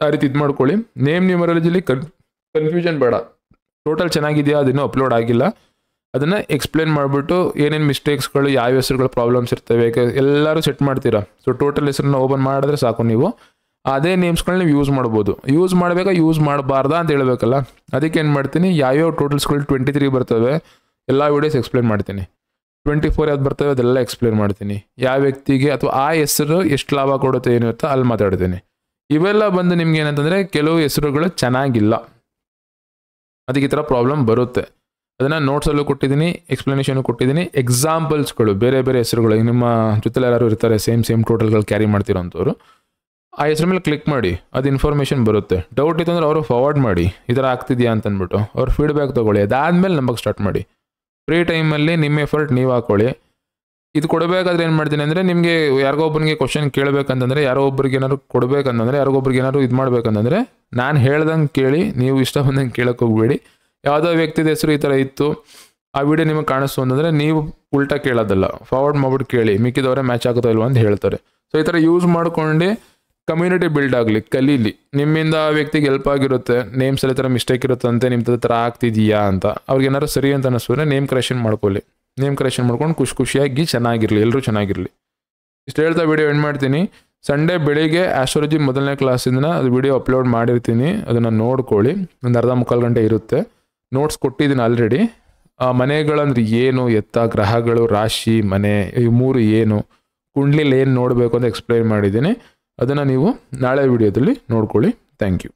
ಆ ರೀತಿ ಇದು ಮಾಡ್ಕೊಳ್ಳಿ. ನೇಮ್ ನ್ಯೂಮರಾಲಜಿಲಿ ಕನ್ಫ್ಯೂಷನ್ ಬೇಡ. ಟೋಟಲ್ ಚೆನ್ನಾಗಿದೆಯಾ, ಅದಿನ್ನೂ ಅಪ್ಲೋಡ್ ಆಗಿಲ್ಲ, ಅದನ್ನು ಎಕ್ಸ್ಪ್ಲೇನ್ ಮಾಡಿಬಿಟ್ಟು ಏನೇನು ಮಿಸ್ಟೇಕ್ಸ್ಗಳು, ಯಾವ ಹೆಸರುಗಳ ಪ್ರಾಬ್ಲಮ್ಸ್ ಇರ್ತವೆ ಎಲ್ಲರೂ ಸೆಟ್ ಮಾಡ್ತೀರಾ. ಸೊ ಟೋಟಲ್ ಹೆಸರನ್ನ ಓಪನ್ ಮಾಡಿದ್ರೆ ಸಾಕು. ನೀವು ಅದೇ ನೇಮ್ಸ್ಗಳನ್ನ ನೀವು ಯೂಸ್ ಮಾಡ್ಬೋದು. ಯೂಸ್ ಮಾಡಬೇಕಾ ಯೂಸ್ ಮಾಡಬಾರ್ದಾ ಅಂತ ಹೇಳಬೇಕಲ್ಲ, ಅದಕ್ಕೆ ಏನು ಮಾಡ್ತೀನಿ, ಯಾವ್ಯಾವ ಟೋಟಲ್ಸ್ಗಳು 23 ಬರ್ತವೆ ಎಲ್ಲ ವೀಡಿಯೋಸ್ ಎಕ್ಸ್ಪ್ಲೇನ್ ಮಾಡ್ತೀನಿ. 24 ಯಾವ್ದು ಬರ್ತವೆ ಅದೆಲ್ಲ ಎಕ್ಸ್ಪ್ಲೇನ್ ಮಾಡ್ತೀನಿ. ಯಾವ ವ್ಯಕ್ತಿಗೆ ಅಥವಾ ಆ ಹೆಸರು ಎಷ್ಟು ಲಾಭ ಕೊಡುತ್ತೆ ಏನಿರುತ್ತೋ ಅಲ್ಲಿ ಮಾತಾಡ್ತೀನಿ. ಇವೆಲ್ಲ ಬಂದು ನಿಮ್ಗೆ ಏನಂತಂದರೆ ಕೆಲವು ಹೆಸರುಗಳು ಚೆನ್ನಾಗಿಲ್ಲ, ಅದಕ್ಕೆ ಈ ಥರ ಪ್ರಾಬ್ಲಮ್ ಬರುತ್ತೆ. ಅದನ್ನು ನೋಟ್ಸಲ್ಲೂ ಕೊಟ್ಟಿದ್ದೀನಿ, ಎಕ್ಸ್ಪ್ಲನೇಷನು ಕೊಟ್ಟಿದ್ದೀನಿ. ಎಕ್ಸಾಂಪಲ್ಸ್ಗಳು ಬೇರೆ ಬೇರೆ ಹೆಸರುಗಳು, ನಿಮ್ಮ ಜೊತೆಲಿ ಯಾರು ಇರ್ತಾರೆ ಸೇಮ್ ಟೋಟಲ್ಗಳು ಕ್ಯಾರಿ ಮಾಡ್ತಿರೋಂಥವ್ರು, ಆ ಹೆಸರು ಮೇಲೆ ಕ್ಲಿಕ್ ಮಾಡಿ, ಅದು ಇನ್ಫಾರ್ಮೇಷನ್ ಬರುತ್ತೆ. ಡೌಟ್ ಇತ್ತು ಅಂದರೆ ಅವರು ಫಾರ್ವರ್ಡ್ ಮಾಡಿ, ಈ ಥರ ಆಗ್ತಿದೆಯಾ ಅಂತ ಅಂದ್ಬಿಟ್ಟು ಅವ್ರ ಫೀಡ್ಬ್ಯಾಕ್ ತೊಗೊಳ್ಳಿ. ಅದಾದಮೇಲೆ ನಂಬಕ್ಕೆ ಸ್ಟಾರ್ಟ್ ಮಾಡಿ. ಫ್ರೀ ಟೈಮಲ್ಲಿ ನಿಮ್ಮ ಎಫರ್ಟ್ ನೀವು ಹಾಕ್ಕೊಳ್ಳಿ. ಇದು ಕೊಡಬೇಕಾದ್ರೆ ಏನು ಮಾಡ್ತೀನಿ ಅಂದರೆ, ನಿಮಗೆ ಯಾರಿಗೋ ಒಬ್ಬನಿಗೆ ಕ್ವಶನ್ ಕೇಳಬೇಕಂತಂದರೆ, ಯಾರೋ ಒಬ್ರಿಗೆ ಏನಾದ್ರು ಕೊಡಬೇಕಂತಂದರೆ, ಯಾರಿಗೊಬ್ರಿಗೆ ಏನಾದ್ರು ಇದು ಮಾಡಬೇಕಂತಂದರೆ ನಾನು ಹೇಳ್ದಂಗೆ ಕೇಳಿ, ನೀವು ಇಷ್ಟ ಬಂದಂಗೆ ಕೇಳಕ್ಕೆ ಹೋಗಬೇಡಿ. ಯಾವುದೋ ವ್ಯಕ್ತಿದ ಹೆಸರು ಈ ಥರ ಇತ್ತು, ಆ ವಿಡಿಯೋ ನಿಮಗೆ ಕಾಣಿಸ್ತು ಅಂತಂದರೆ ನೀವು ಉಲ್ಟಾ ಕೇಳೋದಲ್ಲ, ಫಾರ್ವರ್ಡ್ ಮಾಡ್ಬಿಟ್ಟು ಕೇಳಿ, ಮಿಕ್ಕಿದವರೇ ಮ್ಯಾಚ್ ಆಗುತ್ತೋ ಇಲ್ವ ಅಂತ ಹೇಳ್ತಾರೆ. ಸೊ ಈ ಥರ ಯೂಸ್ ಮಾಡ್ಕೊಂಡು ಕಮ್ಯುನಿಟಿ ಬಿಲ್ಡ್ ಆಗಲಿ, ಕಲೀಲಿ. ನಿಮ್ಮಿಂದ ಆ ವ್ಯಕ್ತಿಗೆ ಹೆಲ್ಪ್ ಆಗಿರುತ್ತೆ. ನೇಮ್ಸಲ್ಲಿ ಈ ಥರ ಮಿಸ್ಟೇಕ್ ಇರುತ್ತಂತೆ, ನಿಮ್ಮ ಥರ ಆಗ್ತಿದೆಯಾ ಅಂತ ಅವ್ರಿಗೆ ಏನಾದ್ರು ಸರಿ ಅಂತ ಅನ್ನಿಸ್ತಾರೆ, ನೇಮ್ ಕರೆಕ್ಷನ್ ಮಾಡ್ಕೊಳ್ಳಿ. ನೇಮ್ ಕರೆಕ್ಷನ್ ಮಾಡ್ಕೊಂಡು ಖುಷಿಯಾಗಿ ಚೆನ್ನಾಗಿರಲಿ, ಎಲ್ಲರೂ ಚೆನ್ನಾಗಿರಲಿ. ಇಷ್ಟು ಹೇಳ್ತಾ ವಿಡಿಯೋ ಎಂಡ್ ಮಾಡ್ತೀನಿ. ಸಂಡೇ ಬೆಳಿಗ್ಗೆ ಆಸ್ಟ್ರಾಲಜಿ ಮೊದಲನೇ ಕ್ಲಾಸಿಂದ ಅದು ವಿಡಿಯೋ ಅಪ್ಲೋಡ್ ಮಾಡಿರ್ತೀನಿ, ಅದನ್ನು ನೋಡ್ಕೊಳ್ಳಿ. ಒಂದು ಅರ್ಧ ಮುಕ್ಕಾಲು ಗಂಟೆ ಇರುತ್ತೆ. ನೋಟ್ಸ್ ಕೊಟ್ಟಿದ್ದೀನಿ ಆಲ್ರೆಡಿ. ಮನೆಗಳಂದ್ರೆ ಏನು, ಎತ್ತ, ಗ್ರಹಗಳು, ರಾಶಿ, ಮನೆ, ಈ 3 ಏನು, ಕುಂಡ್ಲಿಲಿ ಏನು ನೋಡಬೇಕು ಅಂತ ಎಕ್ಸ್ಪ್ಲೈನ್ ಮಾಡಿದ್ದೀನಿ. ಅದನ್ನು ನೀವು ನಾಳೆ ವಿಡಿಯೋದಲ್ಲಿ ನೋಡ್ಕೊಳ್ಳಿ. Thank you.